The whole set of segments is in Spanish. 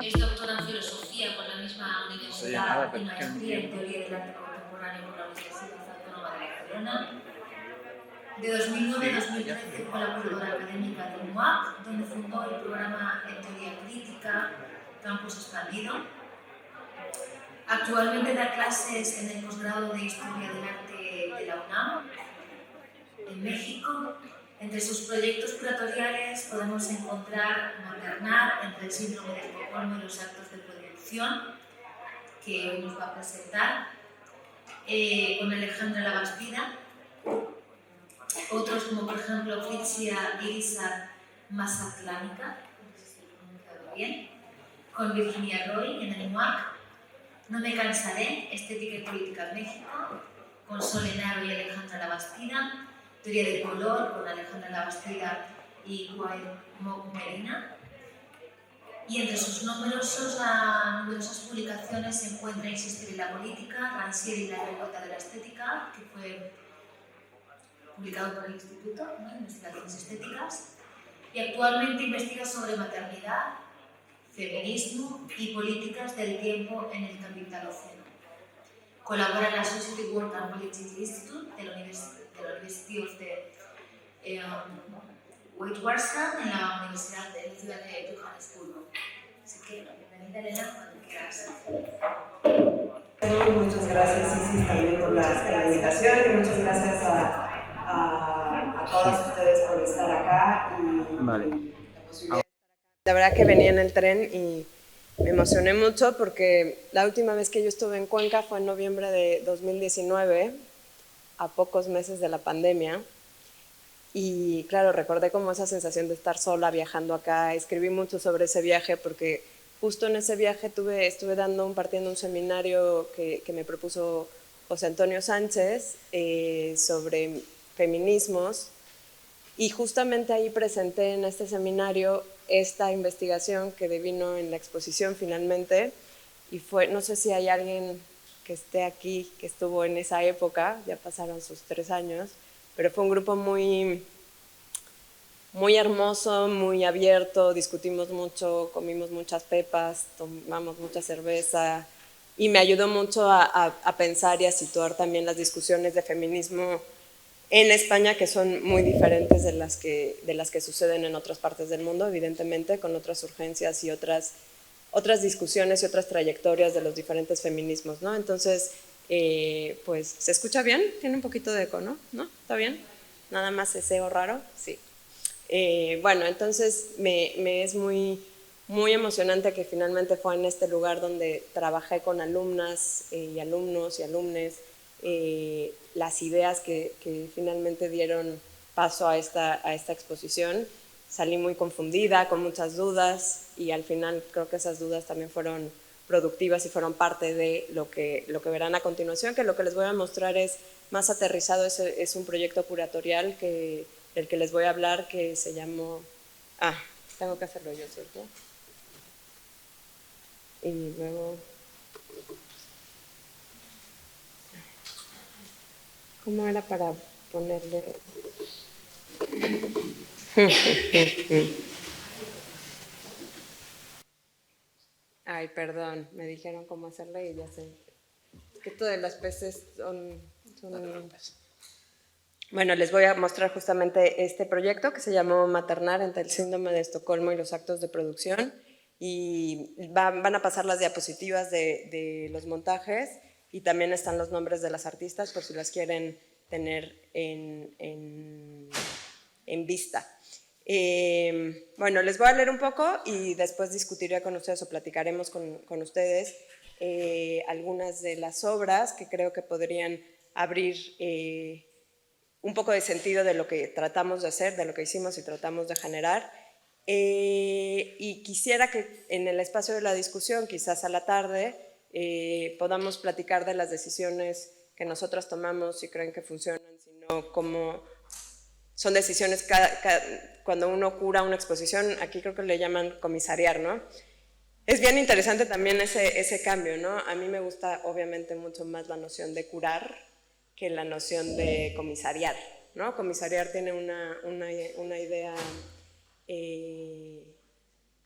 Es doctora en filosofía por la misma universidad y maestría en teoría del arte contemporáneo por la Universidad Autónoma de Barcelona. De 2009 a 2013 fue la colaboradora académica del MUAC, donde fundó el programa en teoría crítica Campus Expandido. Actualmente da clases en el posgrado de Historia del Arte de la UNAM, en México. Entre sus proyectos curatoriales podemos encontrar Maternar entre el síndrome de Estocolmo y los actos de producción, que hoy nos va a presentar, con Alejandra Labastida. Otros como por ejemplo Fritzia Irisa Mazatlánica, no sé si lo he pronunciado bien, con Virginia Roy en el MUAC. No me cansaré, Estética y Política en México, con Solenaro y Alejandra Labastida. Teoría del color, con Alejandra Labastida y Guay Medina. Y entre sus numerosas publicaciones se encuentra Insistir en la política, Rancière y la revuelta de la estética, que fue publicado por el Instituto de Investigaciones Estéticas, y actualmente investiga sobre maternidad, feminismo y políticas del tiempo en el Capitaloceno. Colabora en la Society Work and Politics Institute de la University of the Witwatersrand en la Universidad de la ciudad de Johannesburgo. Así que bienvenida, Elena, cuando quieras. Muchas gracias, Isis, también por la invitación, y muchas gracias a todas ustedes por estar acá y la posibilidad. La verdad que venía en el tren y me emocioné mucho porque la última vez que yo estuve en Cuenca fue en noviembre de 2019, a pocos meses de la pandemia. Y claro, recordé como esa sensación de estar sola viajando acá. Escribí mucho sobre ese viaje porque justo en ese viaje estuve impartiendo un seminario que me propuso José Antonio Sánchez sobre feminismos, y justamente ahí presenté en este seminario esta investigación que devino en la exposición finalmente, y fue, no sé si hay alguien que esté aquí que estuvo en esa época, ya pasaron sus 3 años, pero fue un grupo muy hermoso, muy abierto, discutimos mucho, comimos muchas pepas, tomamos mucha cerveza, y me ayudó mucho a pensar y a situar también las discusiones de feminismo en España, que son muy diferentes de las que suceden en otras partes del mundo, evidentemente, con otras urgencias y otras discusiones y otras trayectorias de los diferentes feminismos, ¿no? Entonces, pues, ¿se escucha bien? Tiene un poquito de eco, ¿no? ¿No? ¿Está bien? ¿Nada más ese o raro? Sí. Bueno, entonces me es muy emocionante que finalmente fue en este lugar donde trabajé con alumnas y alumnos y alumnes, las ideas que finalmente dieron paso a esta exposición. Salí muy confundida, con muchas dudas, y al final creo que esas dudas también fueron productivas y fueron parte de lo que verán a continuación, que lo que les voy a mostrar es más aterrizado, es un proyecto curatorial del que les voy a hablar, que se llamó... tengo que hacerlo yo, ¿cierto? Y luego... ¿Cómo era para ponerle? Ay, perdón, me dijeron cómo hacerle y ya sé. Es que esto de las peces son... Bueno, les voy a mostrar justamente este proyecto que se llamó Maternar entre el síndrome de Estocolmo y los actos de producción, y van a pasar las diapositivas de los montajes, y también están los nombres de las artistas por si las quieren tener en vista. Bueno, les voy a leer un poco y después discutiré con ustedes o platicaremos con ustedes algunas de las obras que creo que podrían abrir un poco de sentido de lo que tratamos de hacer, de lo que hicimos y tratamos de generar. Y quisiera que en el espacio de la discusión, quizás a la tarde, podamos platicar de las decisiones que nosotras tomamos, si creen que funcionan, sino cómo son decisiones cuando uno cura una exposición. Aquí creo que le llaman comisariar, ¿no? Es bien interesante también ese cambio, ¿no? A mí me gusta obviamente mucho más la noción de curar que la noción de comisariar, ¿no? Comisariar tiene una idea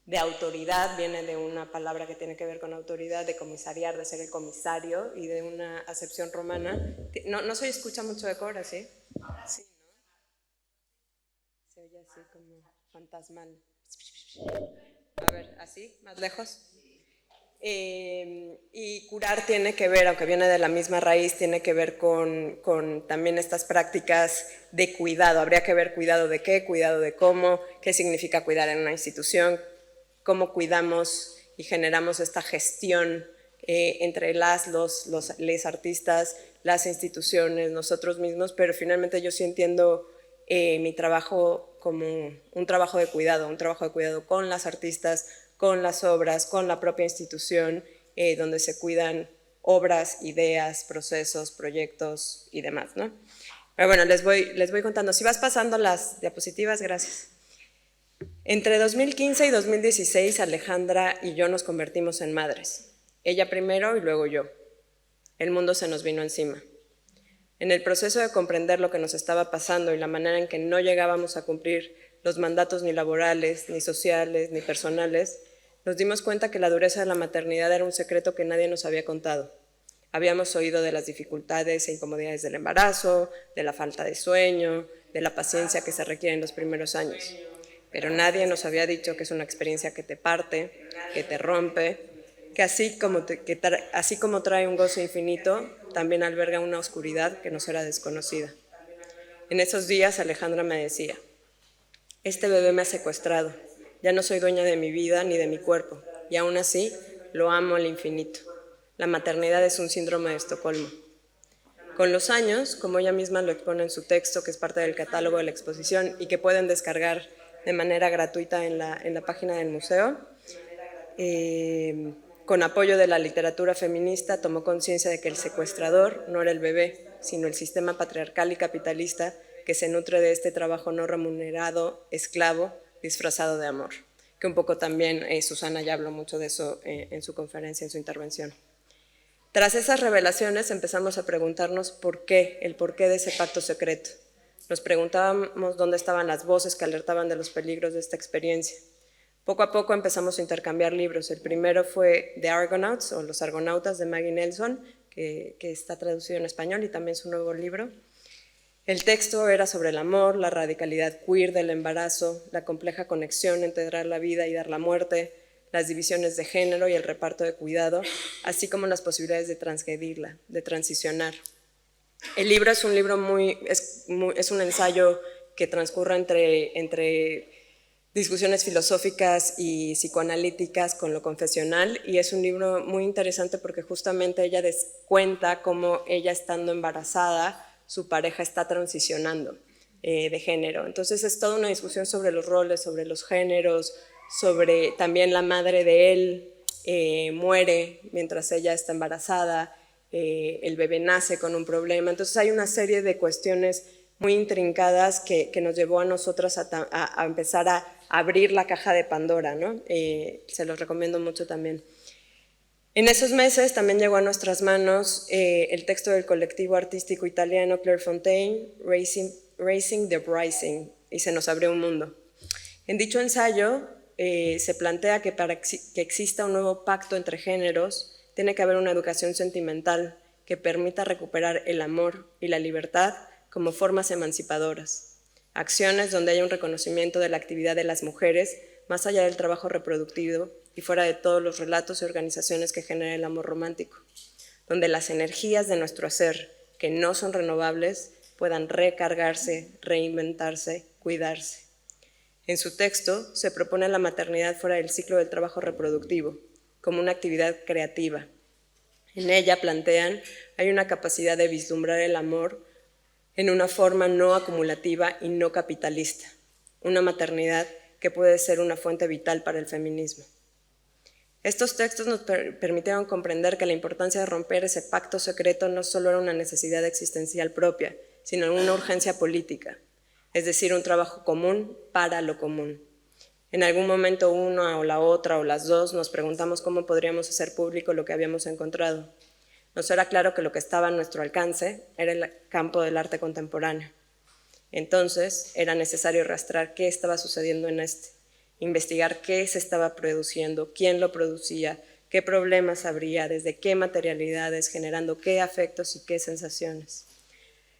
de autoridad, viene de una palabra que tiene que ver con autoridad, de comisariar, de ser el comisario, y de una acepción romana. No se escucha mucho eco ahora, ¿sí? Sí, ¿no? Se oye así como fantasmal. A ver, ¿así? ¿Más lejos? Y curar tiene que ver, aunque viene de la misma raíz, tiene que ver con también estas prácticas de cuidado. Habría que ver cuidado de qué, cuidado de cómo, qué significa cuidar en una institución, cómo cuidamos y generamos esta gestión entre les artistas, las instituciones, nosotros mismos, pero finalmente yo sí entiendo mi trabajo como un trabajo de cuidado con las artistas, con las obras, con la propia institución, donde se cuidan obras, ideas, procesos, proyectos y demás, ¿no? Pero bueno, les voy contando. Si vas pasando las diapositivas, gracias. Entre 2015 y 2016, Alejandra y yo nos convertimos en madres. Ella primero y luego yo. El mundo se nos vino encima. En el proceso de comprender lo que nos estaba pasando y la manera en que no llegábamos a cumplir los mandatos ni laborales, ni sociales, ni personales, nos dimos cuenta que la dureza de la maternidad era un secreto que nadie nos había contado. Habíamos oído de las dificultades e incomodidades del embarazo, de la falta de sueño, de la paciencia que se requiere en los primeros años. Pero nadie nos había dicho que es una experiencia que te parte, que te rompe, que así como trae un gozo infinito, también alberga una oscuridad que nos era desconocida. En esos días Alejandra me decía: este bebé me ha secuestrado, ya no soy dueña de mi vida ni de mi cuerpo, y aún así lo amo al infinito. La maternidad es un síndrome de Estocolmo. Con los años, como ella misma lo expone en su texto, que es parte del catálogo de la exposición y que pueden descargar de manera gratuita en la página del museo, con apoyo de la literatura feminista, tomó conciencia de que el secuestrador no era el bebé, sino el sistema patriarcal y capitalista que se nutre de este trabajo no remunerado, esclavo, disfrazado de amor. Que un poco también Susana ya habló mucho de eso en su conferencia, en su intervención. Tras esas revelaciones empezamos a preguntarnos el porqué de ese pacto secreto. Nos preguntábamos dónde estaban las voces que alertaban de los peligros de esta experiencia. Poco a poco empezamos a intercambiar libros. El primero fue The Argonauts, o Los Argonautas, de Maggie Nelson, que está traducido en español, y también su nuevo libro. El texto era sobre el amor, la radicalidad queer del embarazo, la compleja conexión entre dar la vida y dar la muerte, las divisiones de género y el reparto de cuidado, así como las posibilidades de transgredirla, de transicionar. El libro es un libro es un ensayo que transcurre entre discusiones filosóficas y psicoanalíticas con lo confesional, y es un libro muy interesante porque justamente ella cuenta cómo ella, estando embarazada, su pareja está transicionando de género. Entonces es toda una discusión sobre los roles, sobre los géneros, sobre también la madre de él muere mientras ella está embarazada, el bebé nace con un problema. Entonces hay una serie de cuestiones muy intrincadas que nos llevó a nosotras a empezar a abrir la caja de Pandora, ¿no? Se los recomiendo mucho también. En esos meses también llegó a nuestras manos el texto del colectivo artístico italiano Clairefontaine, Raising the Uprising, y se nos abrió un mundo. En dicho ensayo se plantea que para que exista un nuevo pacto entre géneros, tiene que haber una educación sentimental que permita recuperar el amor y la libertad como formas emancipadoras. Acciones donde haya un reconocimiento de la actividad de las mujeres más allá del trabajo reproductivo y fuera de todos los relatos y organizaciones que generan el amor romántico, donde las energías de nuestro ser, que no son renovables, puedan recargarse, reinventarse, cuidarse. En su texto se propone la maternidad fuera del ciclo del trabajo reproductivo, como una actividad creativa. En ella plantean, hay una capacidad de vislumbrar el amor en una forma no acumulativa y no capitalista, una maternidad que puede ser una fuente vital para el feminismo. Estos textos nos permitieron comprender que la importancia de romper ese pacto secreto no solo era una necesidad existencial propia, sino una urgencia política, es decir, un trabajo común para lo común. En algún momento una o la otra o las dos nos preguntamos cómo podríamos hacer público lo que habíamos encontrado. Nos era claro que lo que estaba a nuestro alcance era el campo del arte contemporáneo. Entonces era necesario rastrear qué estaba sucediendo en este, investigar qué se estaba produciendo, quién lo producía, qué problemas habría, desde qué materialidades, generando qué afectos y qué sensaciones.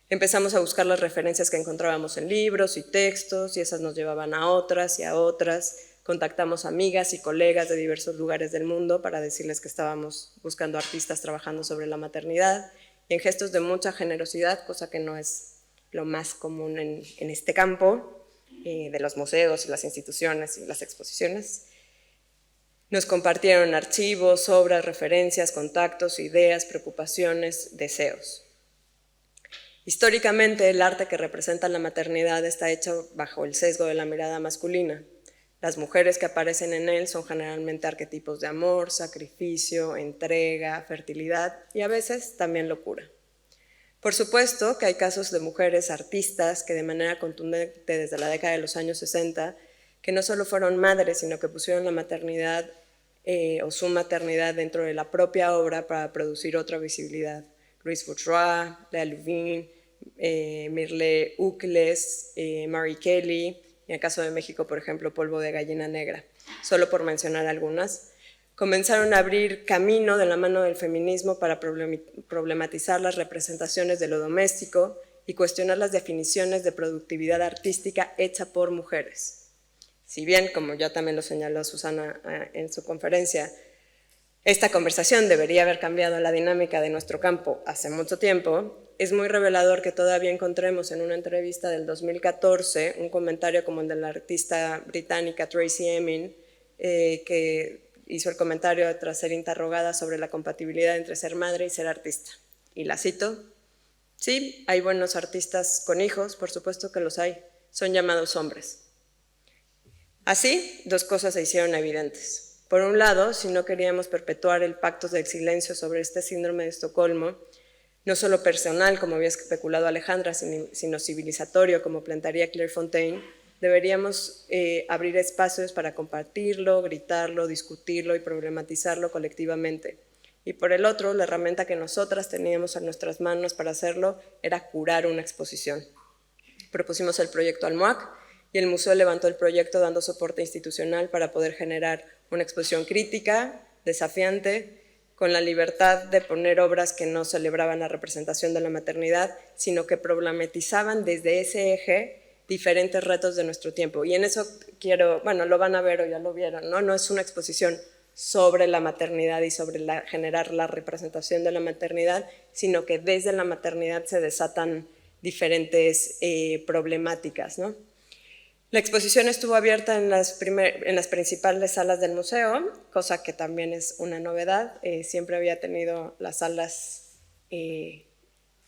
Empezamos a buscar las referencias que encontrábamos en libros y textos, y esas nos llevaban a otras y a otras. Contactamos amigas y colegas de diversos lugares del mundo para decirles que estábamos buscando artistas trabajando sobre la maternidad, y en gestos de mucha generosidad, cosa que no es lo más común en este campo, de los museos y las instituciones y las exposiciones. Nos compartieron archivos, obras, referencias, contactos, ideas, preocupaciones, deseos. Históricamente, el arte que representa la maternidad está hecho bajo el sesgo de la mirada masculina. Las mujeres que aparecen en él son generalmente arquetipos de amor, sacrificio, entrega, fertilidad y a veces también locura. Por supuesto que hay casos de mujeres artistas que de manera contundente desde la década de los años 60, que no solo fueron madres, sino que pusieron la maternidad o su maternidad dentro de la propia obra para producir otra visibilidad. Louise Bourgeois, Lea Louvain, Mirle Ucles, Mary Kelly, y en el caso de México, por ejemplo, Polvo de Gallina Negra, solo por mencionar algunas. Comenzaron a abrir camino de la mano del feminismo para problematizar las representaciones de lo doméstico y cuestionar las definiciones de productividad artística hecha por mujeres. Si bien, como ya también lo señaló Susana en su conferencia, esta conversación debería haber cambiado la dinámica de nuestro campo hace mucho tiempo, es muy revelador que todavía encontremos en una entrevista del 2014 un comentario como el de la artista británica Tracey Emin, que hizo el comentario tras ser interrogada sobre la compatibilidad entre ser madre y ser artista. Y la cito: sí, hay buenos artistas con hijos, por supuesto que los hay, son llamados hombres. Así, dos cosas se hicieron evidentes. Por un lado, si no queríamos perpetuar el pacto del silencio sobre este síndrome de Estocolmo, no solo personal, como había especulado Alejandra, sino civilizatorio, como plantearía Claire Fontaine, deberíamos abrir espacios para compartirlo, gritarlo, discutirlo y problematizarlo colectivamente. Y por el otro, la herramienta que nosotras teníamos en nuestras manos para hacerlo era curar una exposición. Propusimos el proyecto al MUAC y el museo levantó el proyecto dando soporte institucional para poder generar una exposición crítica, desafiante, con la libertad de poner obras que no celebraban la representación de la maternidad, sino que problematizaban desde ese eje diferentes retos de nuestro tiempo. Y en eso quiero, bueno, lo van a ver o ya lo vieron, ¿no? No es una exposición sobre la maternidad y sobre generar la representación de la maternidad, sino que desde la maternidad se desatan diferentes problemáticas, ¿no? La exposición estuvo abierta en las principales salas del museo, cosa que también es una novedad. Siempre había tenido las salas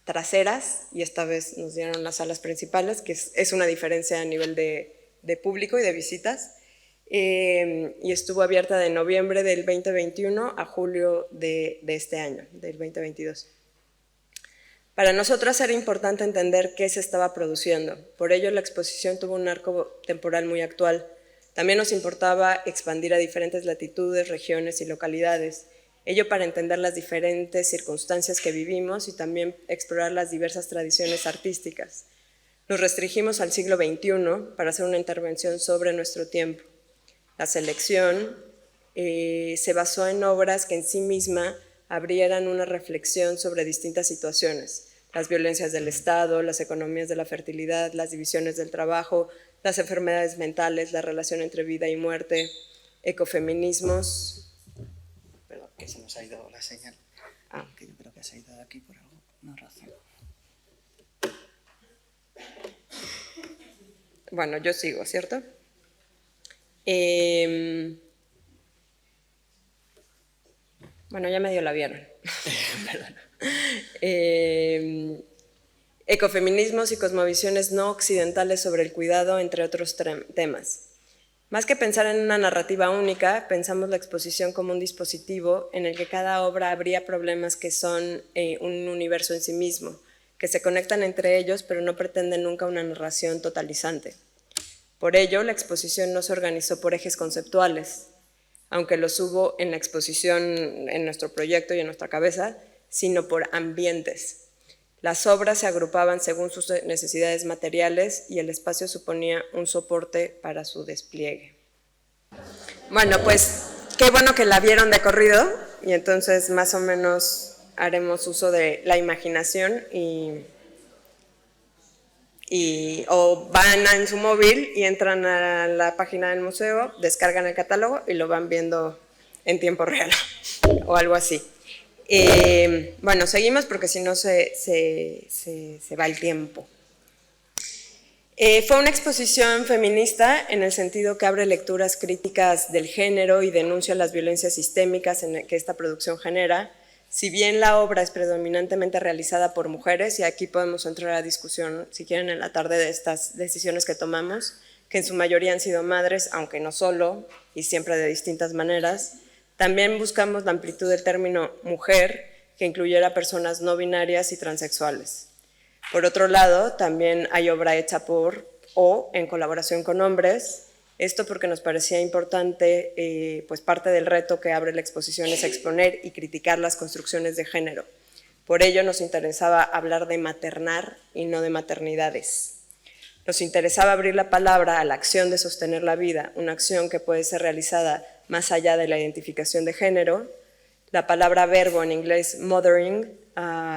traseras y esta vez nos dieron las salas principales, que es una diferencia a nivel de público y de visitas. Y estuvo abierta de noviembre del 2021 a julio de este año, del 2022. Para nosotras era importante entender qué se estaba produciendo, por ello la exposición tuvo un arco temporal muy actual. También nos importaba expandir a diferentes latitudes, regiones y localidades, ello para entender las diferentes circunstancias que vivimos y también explorar las diversas tradiciones artísticas. Nos restringimos al siglo XXI para hacer una intervención sobre nuestro tiempo. La selección se basó en obras que en sí misma abrieran una reflexión sobre distintas situaciones, las violencias del Estado, las economías de la fertilidad, las divisiones del trabajo, las enfermedades mentales, la relación entre vida y muerte, ecofeminismos. Perdón, que se nos ha ido la señal. Que yo creo que se ha ido de aquí por alguna razón. Bueno, yo sigo, ¿cierto? Bueno, ya medio la vieron. Ecofeminismos y cosmovisiones no occidentales sobre el cuidado, entre otros temas. Más que pensar en una narrativa única, pensamos la exposición como un dispositivo en el que cada obra abría problemas que son un universo en sí mismo, que se conectan entre ellos pero no pretenden nunca una narración totalizante. Por ello, la exposición no se organizó por ejes conceptuales, aunque los hubo en la exposición, en nuestro proyecto y en nuestra cabeza, sino por ambientes. Las obras se agrupaban según sus necesidades materiales y el espacio suponía un soporte para su despliegue. Bueno, pues qué bueno que la vieron de corrido y entonces más o menos haremos uso de la imaginación o van en su móvil y entran a la página del museo, descargan el catálogo y lo van viendo en tiempo real o algo así. Bueno, seguimos porque si no se va el tiempo. Fue una exposición feminista en el sentido que abre lecturas críticas del género y denuncia las violencias sistémicas que esta producción genera. Si bien la obra es predominantemente realizada por mujeres, y aquí podemos entrar a la discusión, si quieren, en la tarde de estas decisiones que tomamos, que en su mayoría han sido madres, aunque no solo, y siempre de distintas maneras, también buscamos la amplitud del término mujer, que incluyera personas no binarias y transexuales. Por otro lado, también hay obra hecha por o en colaboración con hombres. Esto porque nos parecía importante, pues parte del reto que abre la exposición es exponer y criticar las construcciones de género. Por ello nos interesaba hablar de maternar y no de maternidades. Nos interesaba abrir la palabra a la acción de sostener la vida, una acción que puede ser realizada más allá de la identificación de género. La palabra verbo en inglés mothering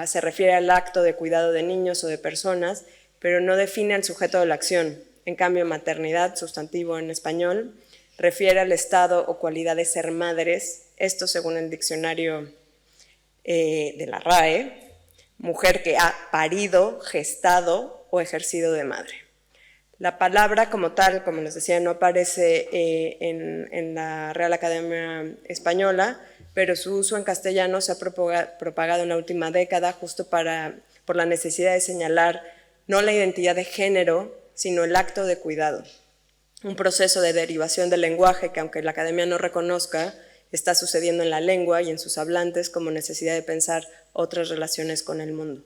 se refiere al acto de cuidado de niños o de personas, pero no define al sujeto de la acción. En cambio, maternidad, sustantivo en español, refiere al estado o cualidad de ser madres, esto según el diccionario de la RAE, mujer que ha parido, gestado o ejercido de madre. La palabra como tal, como les decía, no aparece en la Real Academia Española, pero su uso en castellano se ha propagado en la última década justo por la necesidad de señalar no la identidad de género, sino el acto de cuidado. Un proceso de derivación del lenguaje que, aunque la academia no reconozca, está sucediendo en la lengua y en sus hablantes como necesidad de pensar otras relaciones con el mundo.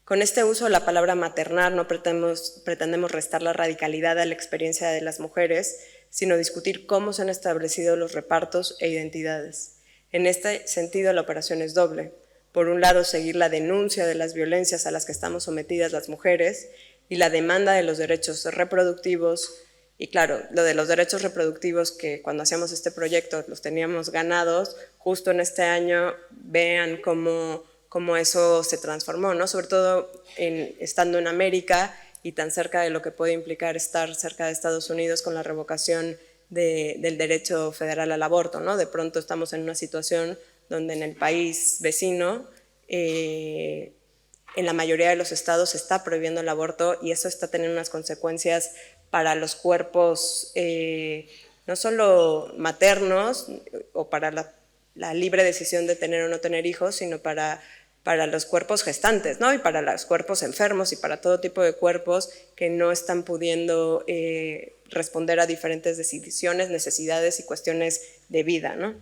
Con este uso de la palabra maternar no pretendemos restar la radicalidad a la experiencia de las mujeres, sino discutir cómo se han establecido los repartos e identidades. En este sentido, la operación es doble. Por un lado, seguir la denuncia de las violencias a las que estamos sometidas las mujeres y la demanda de los derechos reproductivos. Y claro, lo de los derechos reproductivos que cuando hacíamos este proyecto los teníamos ganados, justo en este año vean cómo eso se transformó, ¿no? Sobre todo estando en América y tan cerca de lo que puede implicar estar cerca de Estados Unidos con la revocación del derecho federal al aborto, ¿no? De pronto estamos en una situación donde en el país vecino, en la mayoría de los estados se está prohibiendo el aborto y eso está teniendo unas consecuencias para los cuerpos, no solo maternos o para la libre decisión de tener o no tener hijos, sino para los cuerpos gestantes, ¿no? Y para los cuerpos enfermos y para todo tipo de cuerpos que no están pudiendo responder a diferentes decisiones, necesidades y cuestiones de vida, ¿no?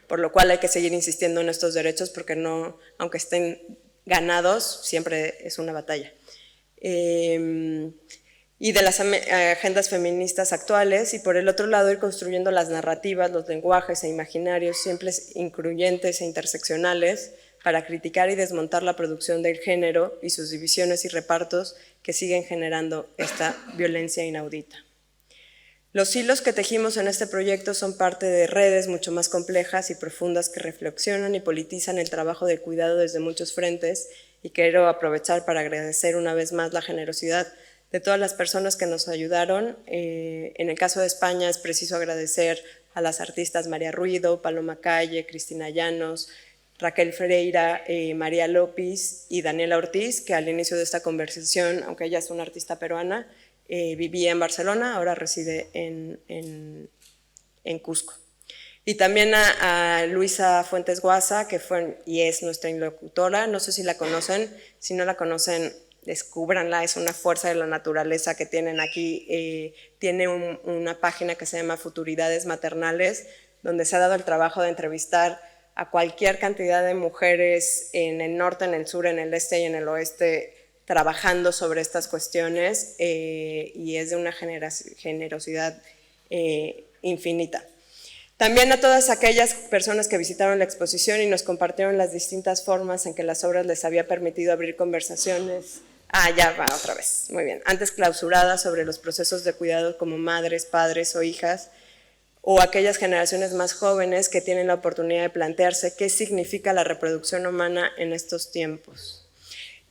Por lo cual hay que seguir insistiendo en estos derechos porque no, aunque estén ganados, siempre es una batalla. Y de las agendas feministas actuales, y por el otro lado ir construyendo las narrativas, los lenguajes e imaginarios siempre incluyentes e interseccionales para criticar y desmontar la producción del género y sus divisiones y repartos que siguen generando esta violencia inaudita. Los hilos que tejimos en este proyecto son parte de redes mucho más complejas y profundas que reflexionan y politizan el trabajo de cuidado desde muchos frentes, y quiero aprovechar para agradecer una vez más la generosidad de todas las personas que nos ayudaron. En el caso de España es preciso agradecer a las artistas María Ruido, Paloma Calle, Cristina Llanos, Raquel Freira, María López y Daniela Ortiz, que al inicio de esta conversación, aunque ella es una artista peruana, vivía en Barcelona, ahora reside en Cusco. Y también a Luisa Fuentes Guasa, que fue y es nuestra interlocutora. No sé si la conocen, si no la conocen, descúbranla, es una fuerza de la naturaleza que tienen aquí. Tiene una página que se llama Futuridades Maternales, donde se ha dado el trabajo de entrevistar a cualquier cantidad de mujeres en el norte, en el sur, en el este y en el oeste, trabajando sobre estas cuestiones, y es de una generosidad infinita. También a todas aquellas personas que visitaron la exposición y nos compartieron las distintas formas en que las obras les había permitido abrir conversaciones Ya va otra vez, muy bien. Antes clausurada sobre los procesos de cuidado como madres, padres o hijas, o aquellas generaciones más jóvenes que tienen la oportunidad de plantearse qué significa la reproducción humana en estos tiempos.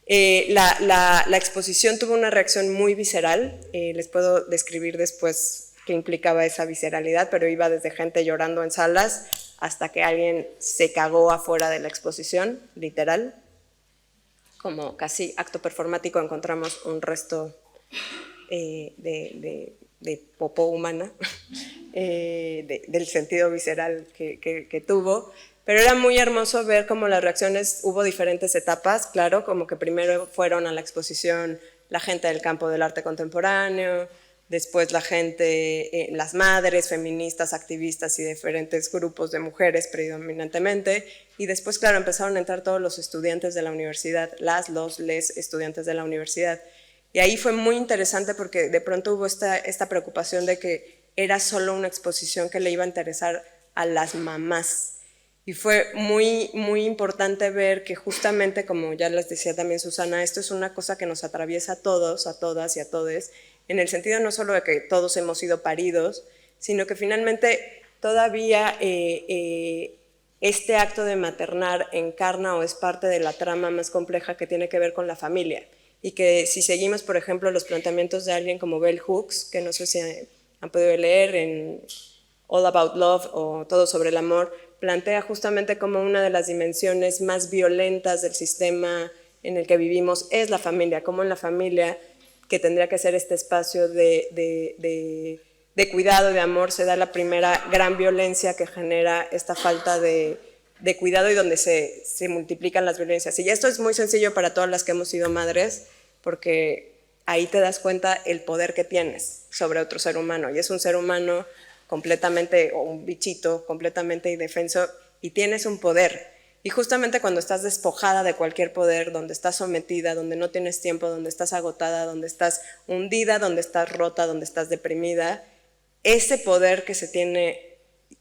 La exposición tuvo una reacción muy visceral, les puedo describir después qué implicaba esa visceralidad, pero iba desde gente llorando en salas hasta que alguien se cagó afuera de la exposición, literal. Como casi acto performático encontramos un resto de popó humana, del sentido visceral que tuvo, pero era muy hermoso ver cómo las reacciones, hubo diferentes etapas, claro, como que primero fueron a la exposición la gente del campo del arte contemporáneo, después la gente, las madres, feministas, activistas y diferentes grupos de mujeres predominantemente, y después, claro, empezaron a entrar todos los estudiantes de la universidad, les estudiantes de la universidad. Y ahí fue muy interesante porque de pronto hubo esta preocupación de que era solo una exposición que le iba a interesar a las mamás. Y fue muy, muy importante ver que justamente, como ya les decía también Susana, esto es una cosa que nos atraviesa a todos, a todas y a todes, en el sentido no solo de que todos hemos sido paridos, sino que finalmente todavía este acto de maternar encarna o es parte de la trama más compleja que tiene que ver con la familia. Y que si seguimos, por ejemplo, los planteamientos de alguien como Bell Hooks, que no sé si han podido leer en All About Love o Todo sobre el amor, plantea justamente como una de las dimensiones más violentas del sistema en el que vivimos es la familia, como en la familia, que tendría que ser este espacio de cuidado, de amor, se da la primera gran violencia que genera esta falta de cuidado y donde se multiplican las violencias. Y esto es muy sencillo para todas las que hemos sido madres, porque ahí te das cuenta el poder que tienes sobre otro ser humano, y es un ser humano completamente, o un bichito completamente indefenso, y tienes un poder. Y justamente cuando estás despojada de cualquier poder, donde estás sometida, donde no tienes tiempo, donde estás agotada, donde estás hundida, donde estás rota, donde estás deprimida, ese poder que se tiene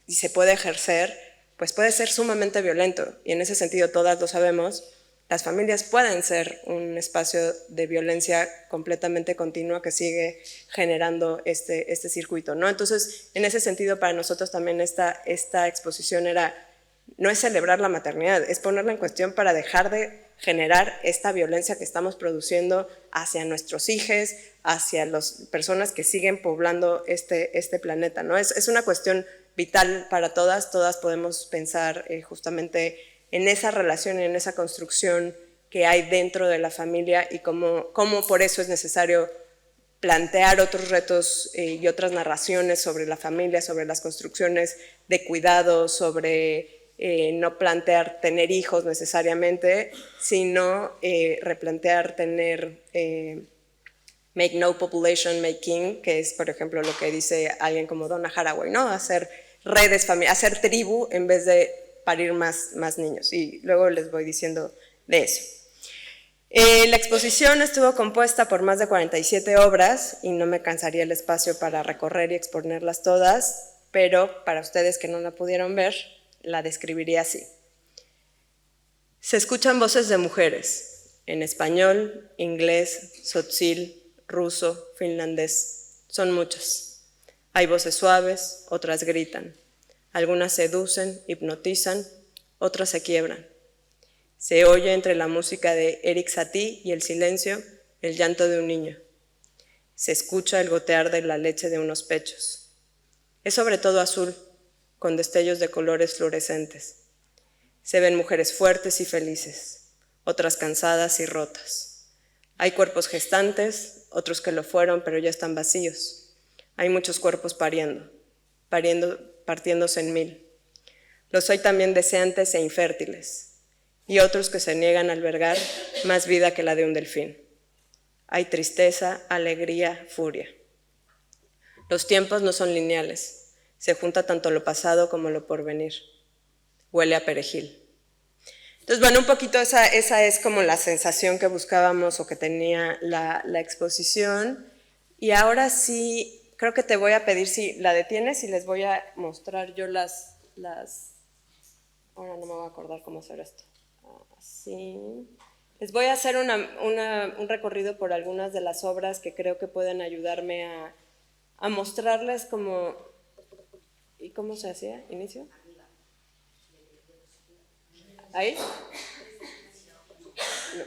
y se puede ejercer, pues puede ser sumamente violento. Y en ese sentido, todas lo sabemos, las familias pueden ser un espacio de violencia completamente continua que sigue generando este circuito, ¿no? Entonces, en ese sentido, para nosotros también esta exposición no es celebrar la maternidad, es ponerla en cuestión para dejar de generar esta violencia que estamos produciendo hacia nuestros hijos, hacia las personas que siguen poblando este planeta, ¿no? Es una cuestión vital para todas podemos pensar justamente en esa relación, en esa construcción que hay dentro de la familia y cómo por eso es necesario plantear otros retos y otras narraciones sobre la familia, sobre las construcciones de cuidado, sobre no plantear tener hijos necesariamente, sino replantear tener make no population, make king, que es, por ejemplo, lo que dice alguien como Donna Haraway, ¿no? Hacer redes familiares, hacer tribu en vez de parir más niños. Y luego les voy diciendo de eso. La exposición estuvo compuesta por más de 47 obras y no me cansaría el espacio para recorrer y exponerlas todas, pero para ustedes que no la pudieron ver, la describiría así. Se escuchan voces de mujeres en español, inglés, tzotzil, ruso, finlandés. Son muchas. Hay voces suaves, otras gritan. Algunas seducen, hipnotizan, otras se quiebran. Se oye entre la música de Erik Satie y el silencio el llanto de un niño. Se escucha el gotear de la leche de unos pechos. Es sobre todo azul, con destellos de colores fluorescentes. Se ven mujeres fuertes y felices, otras cansadas y rotas. Hay cuerpos gestantes, otros que lo fueron pero ya están vacíos. Hay muchos cuerpos partiéndose en mil. Los hay también deseantes e infértiles, y otros que se niegan a albergar más vida que la de un delfín. Hay tristeza, alegría, furia. Los tiempos no son lineales, se junta tanto lo pasado como lo porvenir. Huele a perejil. Entonces, bueno, un poquito esa es como la sensación que buscábamos o que tenía la exposición. Y ahora sí, creo que te voy a pedir si la detienes y les voy a mostrar yo las... Ahora no me voy a acordar cómo hacer esto. Así. Les voy a hacer un recorrido por algunas de las obras que creo que pueden ayudarme a mostrarles cómo... ¿Y cómo se hacía? ¿Inicio? ¿Ahí? No.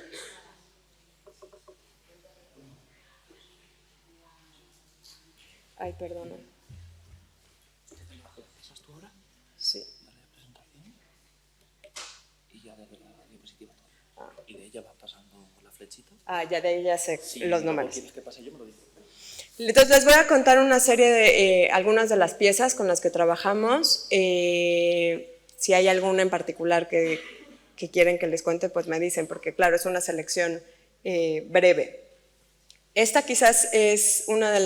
Ay, perdona. ¿Esa es tu hora? Sí. Dale a presentación y ya desde la diapositiva todo. Y de ella vas pasando la flechita. Ya de ahí ya sé los números. Si quieres que pase yo, me lo dices. Entonces les voy a contar una serie de algunas de las piezas con las que trabajamos. Si hay alguna en particular que quieren que les cuente, pues me dicen, porque claro, es una selección breve. Esta quizás es uno de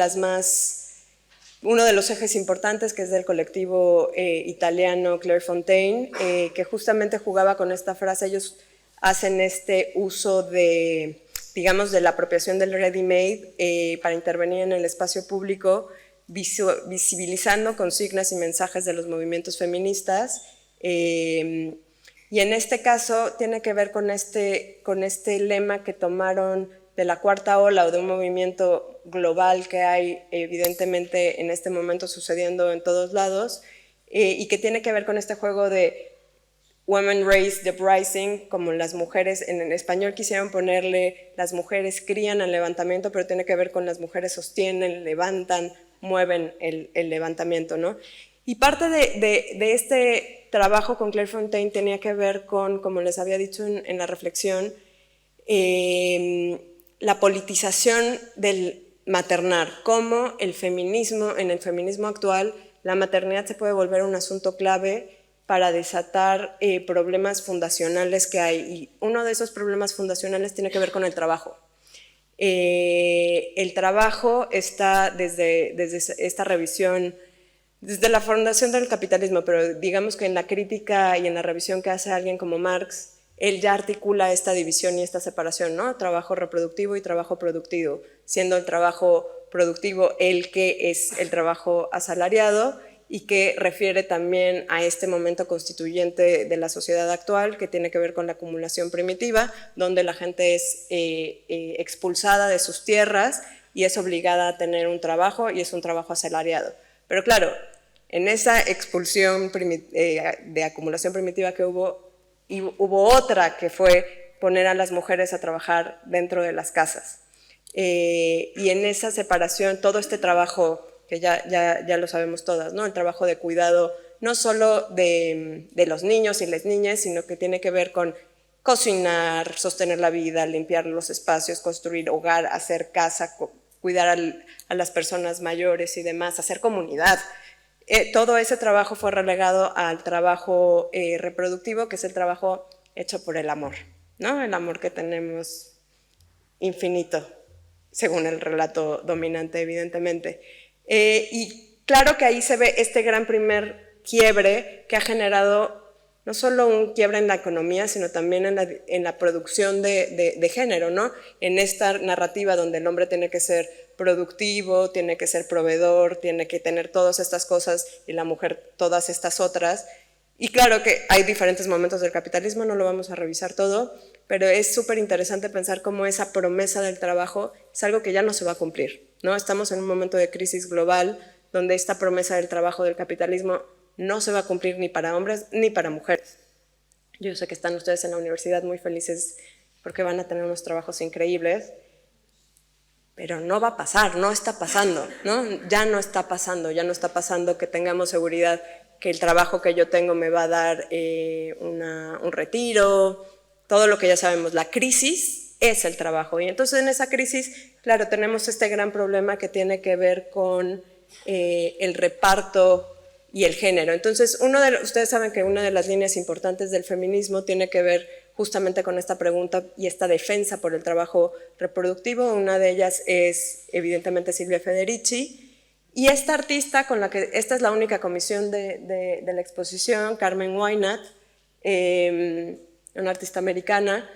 los ejes importantes, que es del colectivo italiano Clairefontaine, que justamente jugaba con esta frase. Ellos hacen este uso de, digamos, de la apropiación del ready-made para intervenir en el espacio público, visibilizando consignas y mensajes de los movimientos feministas. Y en este caso tiene que ver con este lema que tomaron de la cuarta ola o de un movimiento global que hay evidentemente en este momento sucediendo en todos lados, y que tiene que ver con este juego de Women Raise the Rising, como las mujeres, en español quisieron ponerle las mujeres crían el levantamiento, pero tiene que ver con las mujeres sostienen, levantan, mueven el levantamiento, ¿no? Y parte de este trabajo con Clairefontaine tenía que ver con, como les había dicho en la reflexión, la politización del maternar, cómo en el feminismo actual, la maternidad se puede volver un asunto clave para desatar problemas fundacionales que hay. Y uno de esos problemas fundacionales tiene que ver con el trabajo. El trabajo está desde esta revisión, desde la fundación del capitalismo, pero digamos que en la crítica y en la revisión que hace alguien como Marx, él ya articula esta división y esta separación, ¿no? Trabajo reproductivo y trabajo productivo, siendo el trabajo productivo el que es el trabajo asalariado y que refiere también a este momento constituyente de la sociedad actual, que tiene que ver con la acumulación primitiva, donde la gente es expulsada de sus tierras y es obligada a tener un trabajo, y es un trabajo asalariado. Pero claro, en esa expulsión de acumulación primitiva que hubo otra que fue poner a las mujeres a trabajar dentro de las casas. Y en esa separación, todo este trabajo que ya lo sabemos todas, ¿no? El trabajo de cuidado, no solo de los niños y las niñas, sino que tiene que ver con cocinar, sostener la vida, limpiar los espacios, construir hogar, hacer casa, cuidar a las personas mayores y demás, hacer comunidad. Todo ese trabajo fue relegado al trabajo reproductivo, que es el trabajo hecho por el amor, ¿no? El amor que tenemos infinito, según el relato dominante, evidentemente. Y claro que ahí se ve este gran primer quiebre que ha generado no solo un quiebre en la economía, sino también en la producción de género, ¿no? En esta narrativa donde el hombre tiene que ser productivo, tiene que ser proveedor, tiene que tener todas estas cosas, y la mujer todas estas otras. Y claro que hay diferentes momentos del capitalismo, no lo vamos a revisar todo, pero es súper interesante pensar cómo esa promesa del trabajo es algo que ya no se va a cumplir, ¿no? Estamos en un momento de crisis global donde esta promesa del trabajo del capitalismo no se va a cumplir ni para hombres ni para mujeres. Yo sé que están ustedes en la universidad muy felices porque van a tener unos trabajos increíbles, pero no va a pasar, no está pasando, ¿no? Ya no está pasando que tengamos seguridad que el trabajo que yo tengo me va a dar un retiro, todo lo que ya sabemos. La crisis es el trabajo, y entonces en esa crisis, claro, tenemos este gran problema que tiene que ver con el reparto y el género. Entonces, ustedes saben que una de las líneas importantes del feminismo tiene que ver justamente con esta pregunta y esta defensa por el trabajo reproductivo. Una de ellas es evidentemente Silvia Federici, y esta artista con la que, esta es la única comisión de la exposición, Carmen Wynant, una artista americana,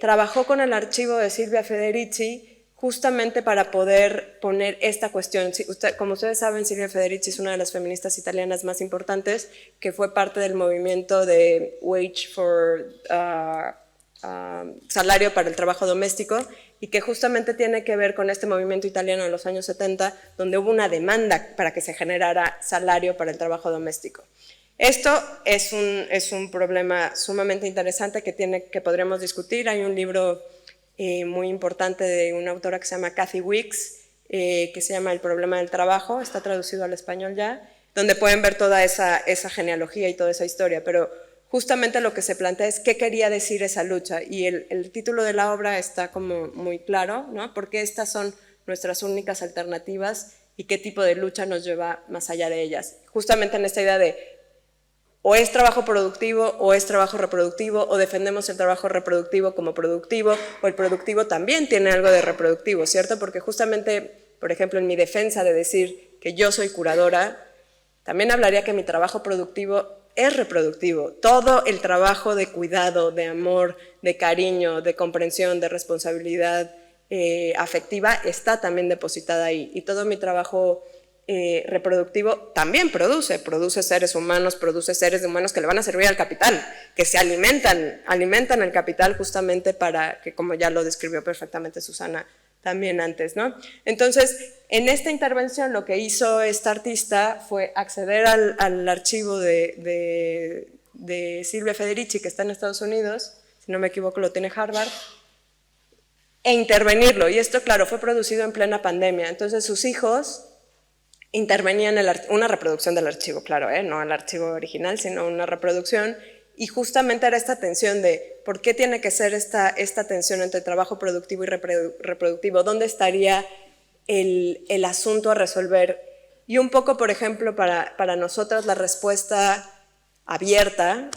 trabajó con el archivo de Silvia Federici justamente para poder poner esta cuestión. Como ustedes saben, Silvia Federici es una de las feministas italianas más importantes, que fue parte del movimiento de Wage for salario para el trabajo doméstico, y que justamente tiene que ver con este movimiento italiano de los años 70, donde hubo una demanda para que se generara salario para el trabajo doméstico. Esto es un problema sumamente interesante que podríamos discutir. Hay un libro muy importante de una autora que se llama Kathy Wicks, que se llama El problema del trabajo, está traducido al español ya, donde pueden ver toda esa genealogía y toda esa historia, pero justamente lo que se plantea es qué quería decir esa lucha, y el título de la obra está como muy claro, ¿no? Porque estas son nuestras únicas alternativas y qué tipo de lucha nos lleva más allá de ellas. Justamente en esta idea de o es trabajo productivo o es trabajo reproductivo, o defendemos el trabajo reproductivo como productivo, o el productivo también tiene algo de reproductivo, ¿cierto? Porque justamente, por ejemplo, en mi defensa de decir que yo soy curadora, también hablaría que mi trabajo productivo es reproductivo. Todo el trabajo de cuidado, de amor, de cariño, de comprensión, de responsabilidad afectiva está también depositada ahí, y todo mi trabajo reproductivo también produce seres humanos, produce seres humanos que le van a servir al capital, que se alimentan el capital justamente para que, como ya lo describió perfectamente Susana también antes, ¿no? Entonces, en esta intervención lo que hizo esta artista fue acceder al archivo de Silvia Federici, que está en Estados Unidos, si no me equivoco lo tiene Harvard, e intervenirlo, y esto, claro, fue producido en plena pandemia. Entonces sus hijos intervenían en una reproducción del archivo, claro, no el archivo original, sino una reproducción, y justamente era esta tensión de por qué tiene que ser esta tensión entre trabajo productivo y reproductivo, dónde estaría el asunto a resolver. Y un poco, por ejemplo, para nosotras la respuesta abierta,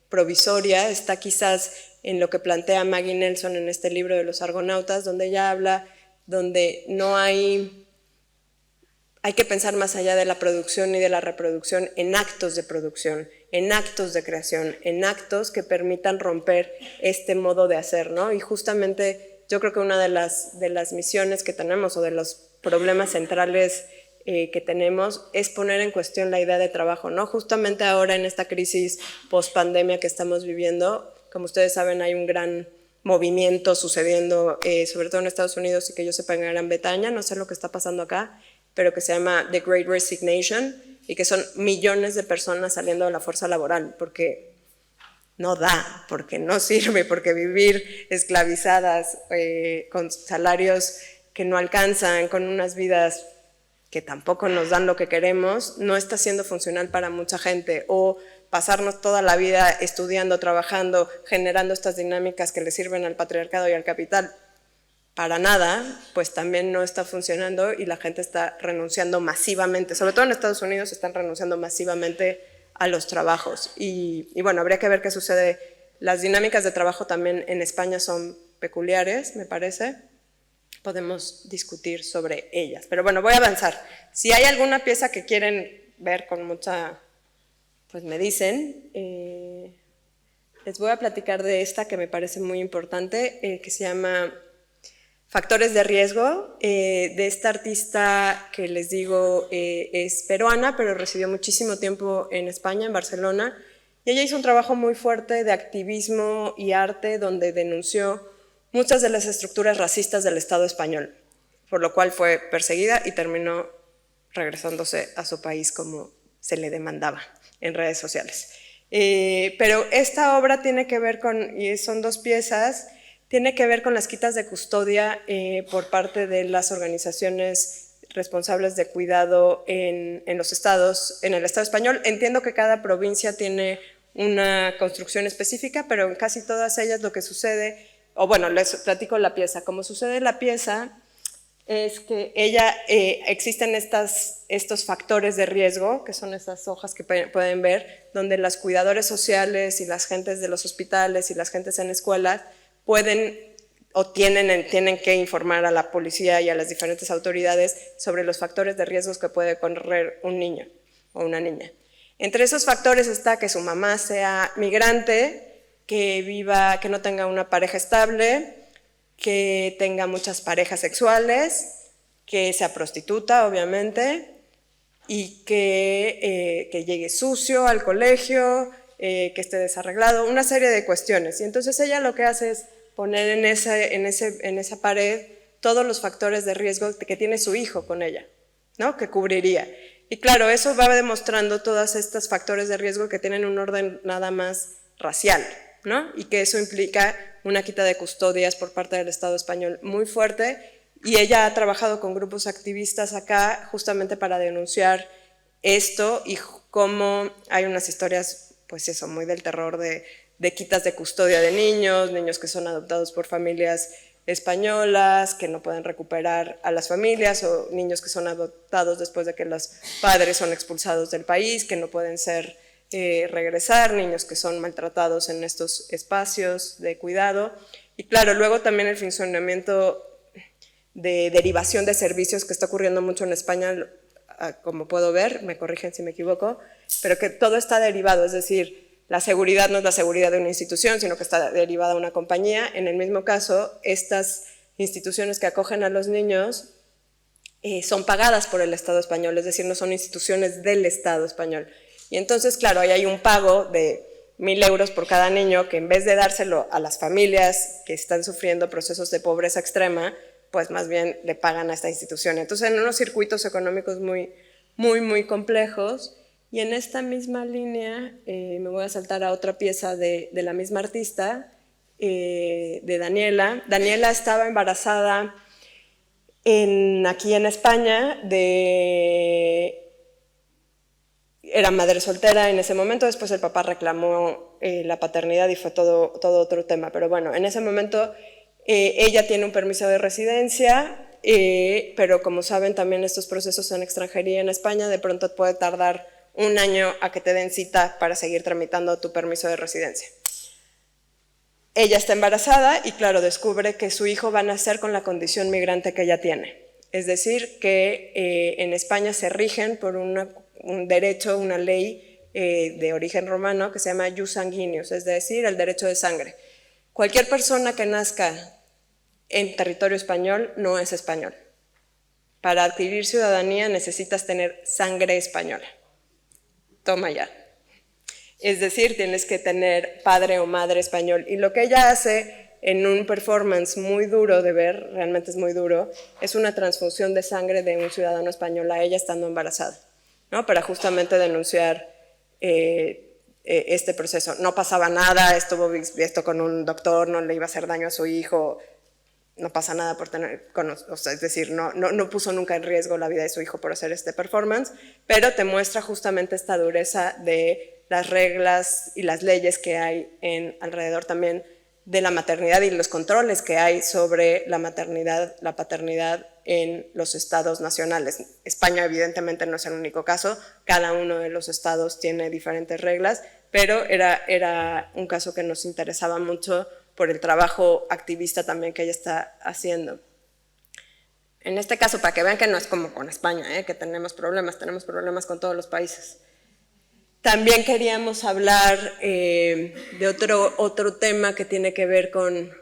provisoria, está quizás en lo que plantea Maggie Nelson en este libro de los Argonautas, donde ella habla, donde no hay que pensar más allá de la producción y de la reproducción en actos de producción, en actos de creación, en actos que permitan romper este modo de hacer, ¿no? Y justamente yo creo que una de las misiones que tenemos, o de los problemas centrales que tenemos, es poner en cuestión la idea de trabajo, ¿no? Justamente ahora en esta crisis post-pandemia que estamos viviendo, como ustedes saben, hay un gran movimiento sucediendo, sobre todo en Estados Unidos y que yo sepa en Gran Bretaña, no sé lo que está pasando acá, pero que se llama The Great Resignation, y que son millones de personas saliendo de la fuerza laboral, porque no da, porque no sirve, porque vivir esclavizadas, con salarios que no alcanzan, con unas vidas que tampoco nos dan lo que queremos, no está siendo funcional para mucha gente, o pasarnos toda la vida estudiando, trabajando, generando estas dinámicas que le sirven al patriarcado y al capital, para nada, pues también no está funcionando, y la gente está renunciando masivamente, sobre todo en Estados Unidos están renunciando masivamente a los trabajos, y bueno, habría que ver qué sucede. Las dinámicas de trabajo también en España son peculiares, me parece, podemos discutir sobre ellas, pero bueno, voy a avanzar. Si hay alguna pieza que quieren ver con mucha, pues me dicen. Les voy a platicar de esta que me parece muy importante, que se llama Factores de riesgo, de esta artista que les digo es peruana, pero residió muchísimo tiempo en España, en Barcelona, y ella hizo un trabajo muy fuerte de activismo y arte, donde denunció muchas de las estructuras racistas del Estado español, por lo cual fue perseguida y terminó regresándose a su país como se le demandaba en redes sociales. Pero esta obra tiene que ver con, y son dos piezas, tiene que ver con las quitas de custodia por parte de las organizaciones responsables de cuidado en los estados, en el Estado español. Entiendo que cada provincia tiene una construcción específica, pero en casi todas ellas lo que sucede, o bueno, les platico la pieza. Como sucede la pieza es que existen estos factores de riesgo, que son estas hojas que pueden ver, donde las cuidadoras sociales y las gentes de los hospitales y las gentes en escuelas pueden o tienen que informar a la policía y a las diferentes autoridades sobre los factores de riesgos que puede correr un niño o una niña. Entre esos factores está que su mamá sea migrante, que no tenga una pareja estable, que tenga muchas parejas sexuales, que sea prostituta, obviamente, y que llegue sucio al colegio, que esté desarreglado, una serie de cuestiones. Y entonces ella lo que hace es poner en esa pared todos los factores de riesgo que tiene su hijo con ella, ¿no? Que cubriría. Y claro, eso va demostrando todos estos factores de riesgo que tienen un orden nada más racial, ¿no? Y que eso implica una quita de custodias por parte del Estado español muy fuerte, y ella ha trabajado con grupos activistas acá justamente para denunciar esto y cómo hay unas historias, pues eso, muy del terror de quitas de custodia de niños que son adoptados por familias españolas, que no pueden recuperar a las familias, o niños que son adoptados después de que los padres son expulsados del país, que no pueden regresar, niños que son maltratados en estos espacios de cuidado. Y claro, luego también el funcionamiento de derivación de servicios que está ocurriendo mucho en España, como puedo ver, me corrigen si me equivoco, pero que todo está derivado, es decir, la seguridad no es la seguridad de una institución, sino que está derivada de una compañía. En el mismo caso, estas instituciones que acogen a los niños son pagadas por el Estado español, es decir, no son instituciones del Estado español. Y entonces, claro, ahí hay un pago de 1.000 euros por cada niño, que en vez de dárselo a las familias que están sufriendo procesos de pobreza extrema, pues más bien le pagan a esta institución. Entonces, en unos circuitos económicos muy complejos. Y en esta misma línea me voy a saltar a otra pieza de la misma artista, de Daniela. Daniela estaba embarazada aquí en España, era madre soltera en ese momento, después el papá reclamó la paternidad y fue todo otro tema. Pero bueno, en ese momento ella tiene un permiso de residencia, pero como saben también estos procesos en extranjería en España de pronto puede tardar 1 año a que te den cita para seguir tramitando tu permiso de residencia. Ella está embarazada y claro, descubre que su hijo va a nacer con la condición migrante que ella tiene. Es decir, que en España se rigen por un derecho, una ley de origen romano que se llama jus sanguineus, es decir, el derecho de sangre. Cualquier persona que nazca en territorio español no es español. Para adquirir ciudadanía necesitas tener sangre española. Toma ya. Es decir, tienes que tener padre o madre español. Y lo que ella hace en un performance muy duro de ver, realmente es muy duro, es una transfusión de sangre de un ciudadano español a ella estando embarazada, ¿no? Para justamente denunciar este proceso. No pasaba nada, estuvo esto con un doctor, no le iba a hacer daño a su hijo, no pasa nada por tener, o sea, es decir, no puso nunca en riesgo la vida de su hijo por hacer este performance, pero te muestra justamente esta dureza de las reglas y las leyes que hay alrededor también de la maternidad y los controles que hay sobre la maternidad, la paternidad en los estados nacionales. España evidentemente no es el único caso, cada uno de los estados tiene diferentes reglas, pero era un caso que nos interesaba mucho por el trabajo activista también que ella está haciendo. En este caso, para que vean que no es como con España, que tenemos problemas con todos los países. También queríamos hablar de otro tema que tiene que ver con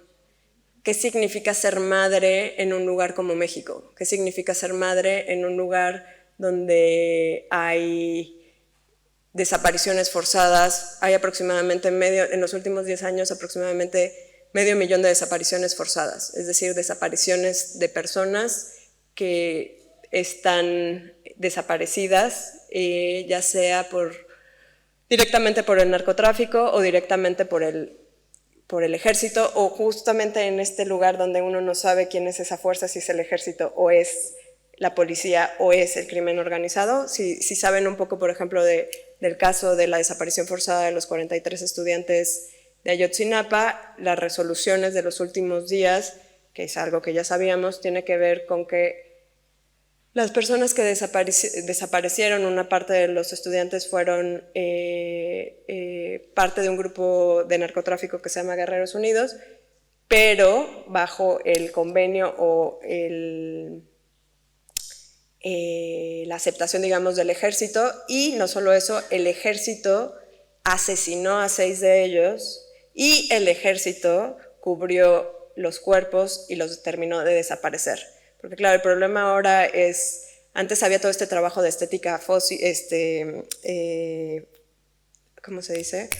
qué significa ser madre en un lugar como México, qué significa ser madre en un lugar donde hay desapariciones forzadas, hay aproximadamente en los últimos 10 años aproximadamente 500.000 de desapariciones forzadas, es decir, desapariciones de personas que están desaparecidas, ya sea directamente por el narcotráfico o directamente por el ejército, o justamente en este lugar donde uno no sabe quién es esa fuerza, si es el ejército o es la policía o es el crimen organizado. Si saben un poco, por ejemplo, del caso de la desaparición forzada de los 43 estudiantes de Ayotzinapa, las resoluciones de los últimos días, que es algo que ya sabíamos, tiene que ver con que las personas que desaparecieron, una parte de los estudiantes fueron parte de un grupo de narcotráfico que se llama Guerreros Unidos, pero bajo el convenio o la aceptación, digamos, del ejército, y no solo eso, el ejército asesinó a 6 de ellos y el ejército cubrió los cuerpos y los terminó de desaparecer. Porque claro, el problema ahora es, antes había todo este trabajo de estética fósil, ¿cómo se dice?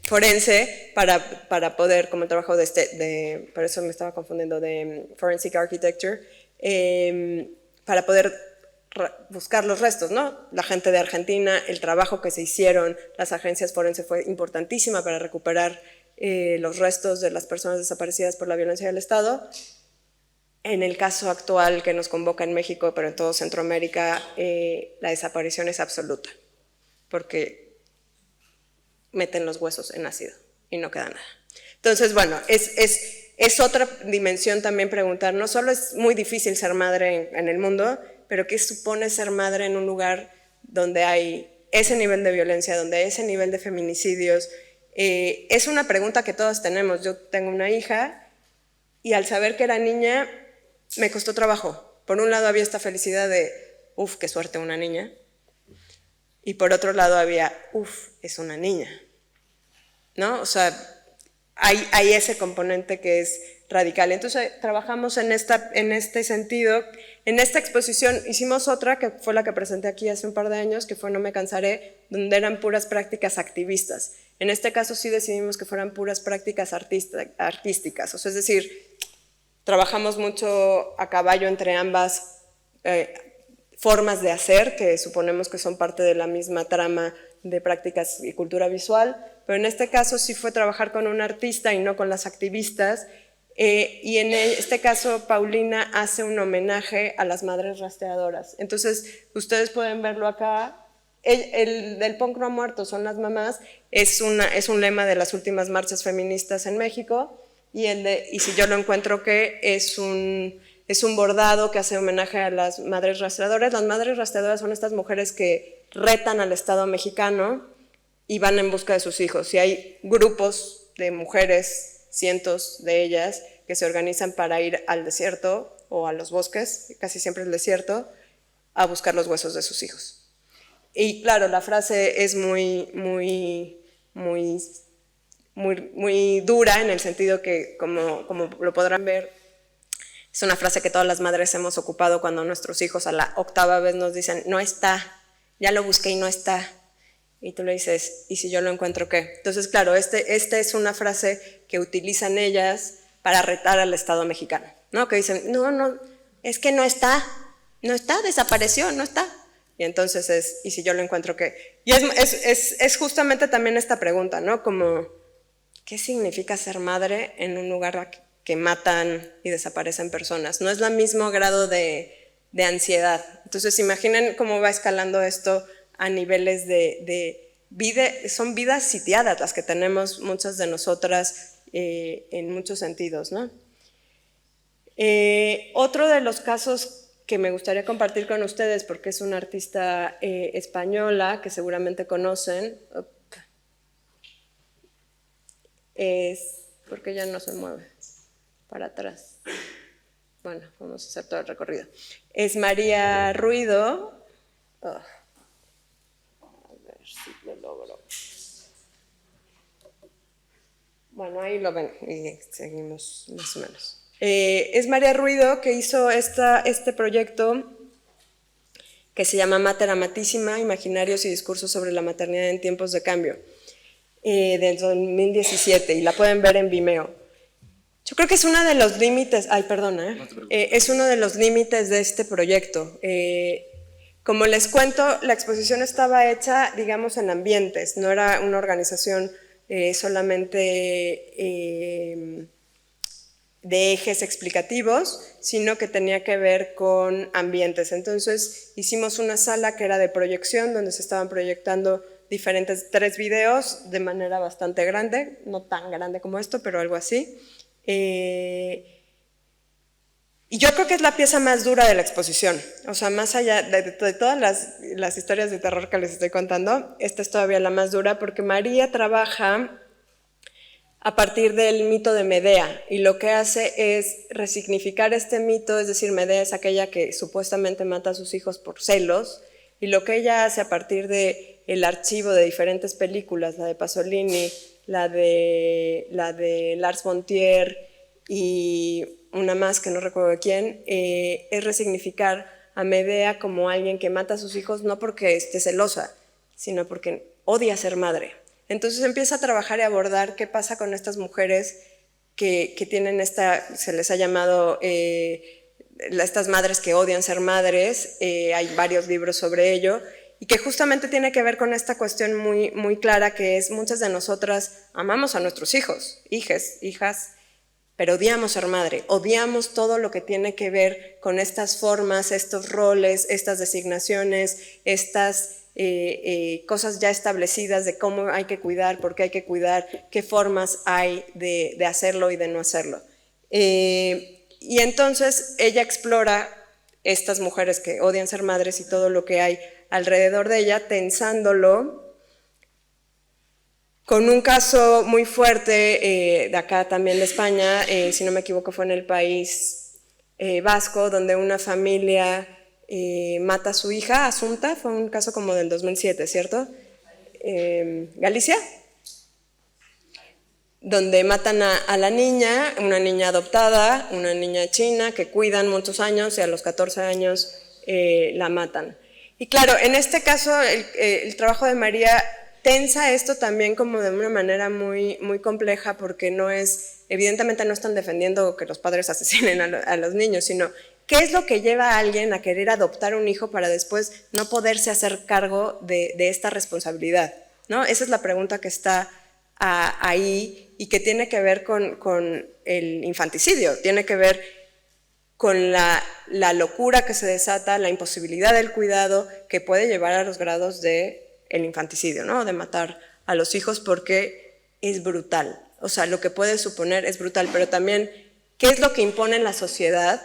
forense para poder, como el trabajo por eso me estaba confundiendo, de Forensic Architecture, para poder buscar los restos, ¿no? La gente de Argentina, el trabajo que se hicieron, las agencias forenses fue importantísima para recuperar los restos de las personas desaparecidas por la violencia del Estado. En el caso actual que nos convoca en México, pero en todo Centroamérica, la desaparición es absoluta, porque meten los huesos en ácido y no queda nada. Entonces, bueno, es otra dimensión también preguntar, no solo es muy difícil ser madre en el mundo, pero ¿qué supone ser madre en un lugar donde hay ese nivel de violencia, donde hay ese nivel de feminicidios? Es una pregunta que todos tenemos. Yo tengo una hija y al saber que era niña me costó trabajo. Por un lado había esta felicidad de, uff, qué suerte una niña, y por otro lado había, uff, es una niña, ¿no? O sea, hay ese componente que es radical. Entonces trabajamos en este sentido. En esta exposición hicimos otra, que fue la que presenté aquí hace un par de años, que fue No me cansaré, donde eran puras prácticas activistas. En este caso sí decidimos que fueran puras prácticas artísticas, o sea, es decir, trabajamos mucho a caballo entre ambas formas de hacer, que suponemos que son parte de la misma trama de prácticas y cultura visual, pero en este caso sí fue trabajar con un artista y no con las activistas, y en este caso Paulina hace un homenaje a las madres rastreadoras. Entonces ustedes pueden verlo acá. El del punk no ha muerto, son las mamás, es un lema de las últimas marchas feministas en México, y si yo lo encuentro que es un bordado que hace homenaje a las madres rastreadoras. Las madres rastreadoras son estas mujeres que retan al Estado mexicano y van en busca de sus hijos, y hay grupos de mujeres, cientos de ellas, que se organizan para ir al desierto o a los bosques, casi siempre el desierto, a buscar los huesos de sus hijos. Y claro, la frase es muy dura, en el sentido que, como lo podrán ver, es una frase que todas las madres hemos ocupado cuando nuestros hijos a la 8ª vez nos dicen, no está, ya lo busqué y no está. Y tú le dices, ¿y si yo lo encuentro qué? Entonces, claro, esta es una frase que utilizan ellas para retar al Estado mexicano, ¿no? Que dicen, no, es que no está, desapareció, no está. Y entonces ¿y si yo lo encuentro qué? Y es justamente también esta pregunta, ¿no? Como, ¿qué significa ser madre en un lugar que matan y desaparecen personas? No es el mismo grado de ansiedad. Entonces, imaginen cómo va escalando esto a niveles de vida. Son vidas sitiadas las que tenemos muchas de nosotras en muchos sentidos, ¿no? Otro de los casos que me gustaría compartir con ustedes, porque es una artista española que seguramente conocen, porque ya no se mueve para atrás. Bueno, vamos a hacer todo el recorrido. Es María Ruido. A ver si lo logro. Bueno, ahí lo ven y seguimos más o menos. Es María Ruido, que hizo este proyecto que se llama Mater Amatísima, Imaginarios y Discursos sobre la Maternidad en Tiempos de Cambio, del 2017, y la pueden ver en Vimeo. Yo creo que es uno de los límites, es uno de los límites de este proyecto. Como les cuento, la exposición estaba hecha, digamos, en ambientes, no era una organización solamente de ejes explicativos, sino que tenía que ver con ambientes. Entonces hicimos una sala que era de proyección, donde se estaban proyectando 3 videos de manera bastante grande, no tan grande como esto, pero algo así. Y yo creo que es la pieza más dura de la exposición, o sea, más allá de todas las historias de terror que les estoy contando, esta es todavía la más dura, porque María trabaja a partir del mito de Medea, y lo que hace es resignificar este mito, es decir, Medea es aquella que supuestamente mata a sus hijos por celos, y lo que ella hace a partir del archivo de diferentes películas, la de Pasolini, la de Lars von Trier y una más que no recuerdo de quién, es resignificar a Medea como alguien que mata a sus hijos no porque esté celosa, sino porque odia ser madre. Entonces empieza a trabajar y abordar qué pasa con estas mujeres que tienen se les ha llamado estas madres que odian ser madres, hay varios libros sobre ello, y que justamente tiene que ver con esta cuestión muy, muy clara que es muchas de nosotras amamos a nuestros hijos, hijas, pero odiamos ser madre, odiamos todo lo que tiene que ver con estas formas, estos roles, estas designaciones, estas cosas ya establecidas de cómo hay que cuidar, por qué hay que cuidar, qué formas hay de hacerlo y de no hacerlo. Y entonces ella explora estas mujeres que odian ser madres y todo lo que hay alrededor de ella, tensándolo con un caso muy fuerte de acá también de España, si no me equivoco fue en el País Vasco, donde una familia mata a su hija, Asunta, fue un caso como del 2007, ¿cierto? Galicia, donde matan a la niña, una niña adoptada, una niña china que cuidan muchos años y a los 14 años la matan. Y claro, en este caso el trabajo de María tensa esto también como de una manera muy, muy compleja porque evidentemente no están defendiendo que los padres asesinen a los niños, sino qué es lo que lleva a alguien a querer adoptar un hijo para después no poderse hacer cargo de esta responsabilidad, ¿no? Esa es la pregunta que está ahí y que tiene que ver con el infanticidio, tiene que ver con la locura que se desata, la imposibilidad del cuidado que puede llevar a los grados del infanticidio, ¿no? De matar a los hijos porque es brutal, o sea, lo que puede suponer es brutal, pero también, ¿qué es lo que impone en la sociedad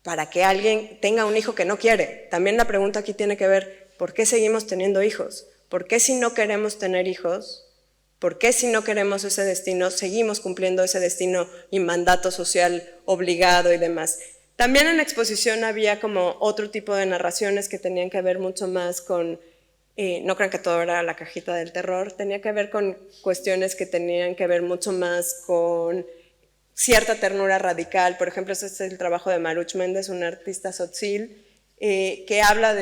para que alguien tenga un hijo que no quiere? También la pregunta aquí tiene que ver, ¿por qué seguimos teniendo hijos? ¿Por qué si no queremos tener hijos? ¿Por qué si no queremos ese destino, seguimos cumpliendo ese destino y mandato social obligado y demás? También en la exposición había como otro tipo de narraciones que tenían que ver mucho más con, no crean que todo era la cajita del terror, tenía que ver con cuestiones que tenían que ver mucho más con cierta ternura radical. Por ejemplo, este es el trabajo de Maruch Méndez, una artista tzotzil, que habla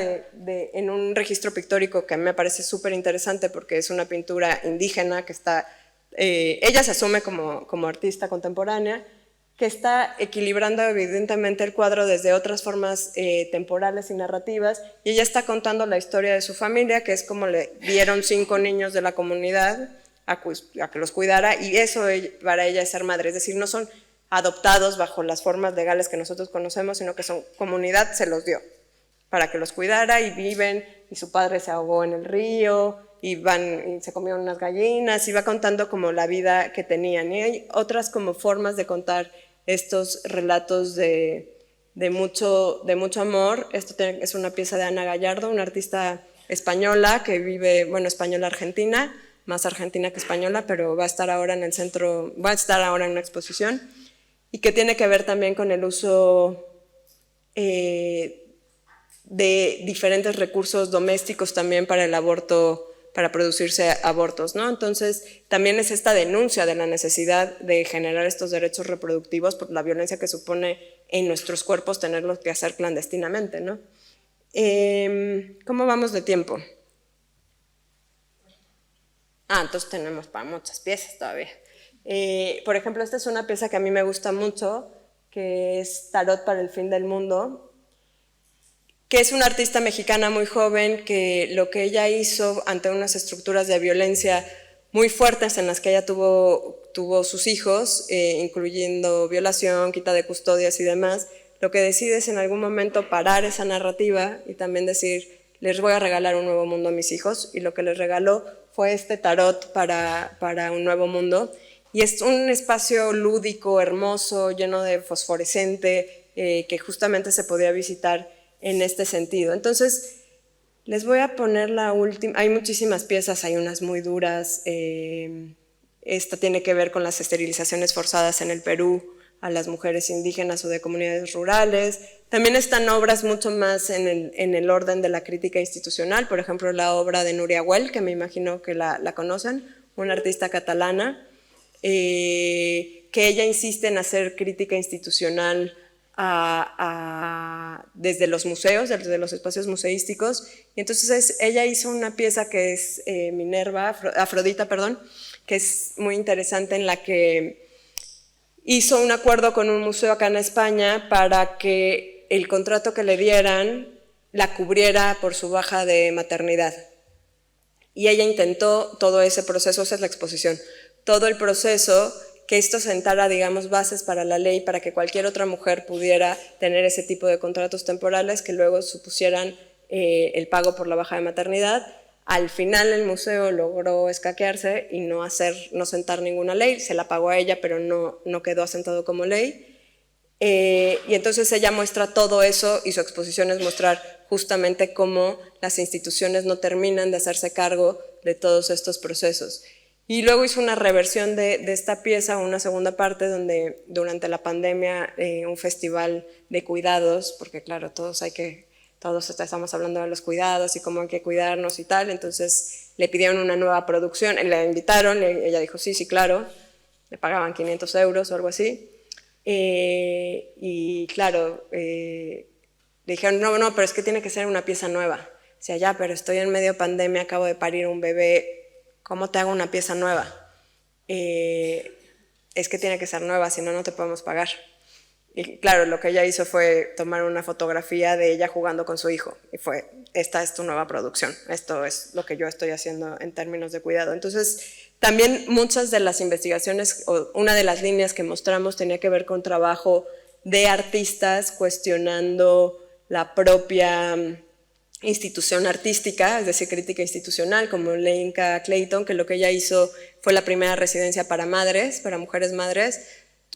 en un registro pictórico que a mí me parece súper interesante porque es una pintura indígena que está, ella se asume como artista contemporánea, que está equilibrando evidentemente el cuadro desde otras formas temporales y narrativas, y ella está contando la historia de su familia, que es como le dieron 5 niños de la comunidad a que los cuidara, y eso para ella es ser madre, es decir, no son adoptados bajo las formas legales que nosotros conocemos, sino que son comunidad se los dio para que los cuidara y viven, y su padre se ahogó en el río, y se comieron unas gallinas, y va contando como la vida que tenían. Y hay otras como formas de contar estos relatos de mucho amor. Esto es una pieza de Ana Gallardo, una artista española que vive, bueno, española-argentina, más argentina que española, pero va a estar ahora en el centro, va a estar ahora en una exposición, y que tiene que ver también con el uso de diferentes recursos domésticos también para el aborto, para producirse abortos, ¿no? Entonces, también es esta denuncia de la necesidad de generar estos derechos reproductivos por la violencia que supone en nuestros cuerpos tenerlos que hacer clandestinamente, ¿no? ¿Cómo vamos de tiempo? Entonces tenemos para muchas piezas todavía. Por ejemplo, esta es una pieza que a mí me gusta mucho, que es Tarot para el fin del mundo, que es una artista mexicana muy joven, que lo que ella hizo ante unas estructuras de violencia muy fuertes en las que ella tuvo sus hijos, incluyendo violación, quita de custodias y demás, lo que decide es en algún momento parar esa narrativa y también decir, les voy a regalar un nuevo mundo a mis hijos, y lo que les regaló fue este tarot para un nuevo mundo, y es un espacio lúdico, hermoso, lleno de fosforescente, que justamente se podía visitar en este sentido. Entonces, les voy a poner la última, hay muchísimas piezas, hay unas muy duras, esta tiene que ver con las esterilizaciones forzadas en el Perú a las mujeres indígenas o de comunidades rurales. También están obras mucho más en el orden de la crítica institucional, por ejemplo la obra de Núria Güell, que me imagino que la conocen, una artista catalana, que ella insiste en hacer crítica institucional desde los museos, desde los espacios museísticos. Y entonces ella hizo una pieza que es Afrodita, perdón, que es muy interesante, en la que hizo un acuerdo con un museo acá en España para que el contrato que le dieran la cubriera por su baja de maternidad. Y ella intentó todo ese proceso, esa es la exposición, todo el proceso, que esto sentara, digamos, bases para la ley, para que cualquier otra mujer pudiera tener ese tipo de contratos temporales que luego supusieran el pago por la baja de maternidad. Al final el museo logró escaquearse y no sentar ninguna ley, se la pagó a ella, pero no quedó asentado como ley. Y entonces ella muestra todo eso, y su exposición es mostrar justamente cómo las instituciones no terminan de hacerse cargo de todos estos procesos. Y luego hizo una reversión de esta pieza, una segunda parte, donde durante la pandemia un festival de cuidados, porque claro, todos estamos hablando de los cuidados y cómo hay que cuidarnos y tal, entonces le pidieron una nueva producción, la invitaron, ella dijo sí, claro, le pagaban 500 euros o algo así, y claro, le dijeron no, pero es que tiene que ser una pieza nueva. O sea, ya, pero estoy en medio pandemia, acabo de parir un bebé, ¿cómo te hago una pieza nueva? Es que tiene que ser nueva, si no, no te podemos pagar. Y claro, lo que ella hizo fue tomar una fotografía de ella jugando con su hijo, y fue, esta es tu nueva producción, esto es lo que yo estoy haciendo en términos de cuidado. Entonces, también muchas de las investigaciones, o una de las líneas que mostramos, tenía que ver con trabajo de artistas cuestionando la propia institución artística, es decir, crítica institucional, como Leinka Clayton, que lo que ella hizo fue la primera residencia para madres, para mujeres madres,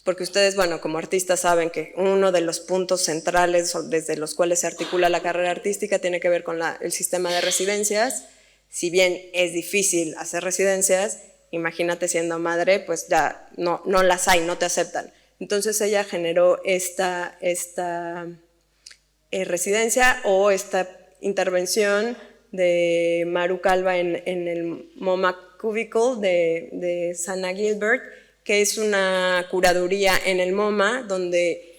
porque ustedes, bueno, como artistas saben que uno de los puntos centrales desde los cuales se articula la carrera artística tiene que ver con el sistema de residencias. Si bien es difícil hacer residencias, imagínate siendo madre, pues ya no las hay, no te aceptan. Entonces ella generó esta residencia, o esta intervención de Maru Calva en el MoMA Cubicle de Sana Gilbert, que es una curaduría en el MoMA donde,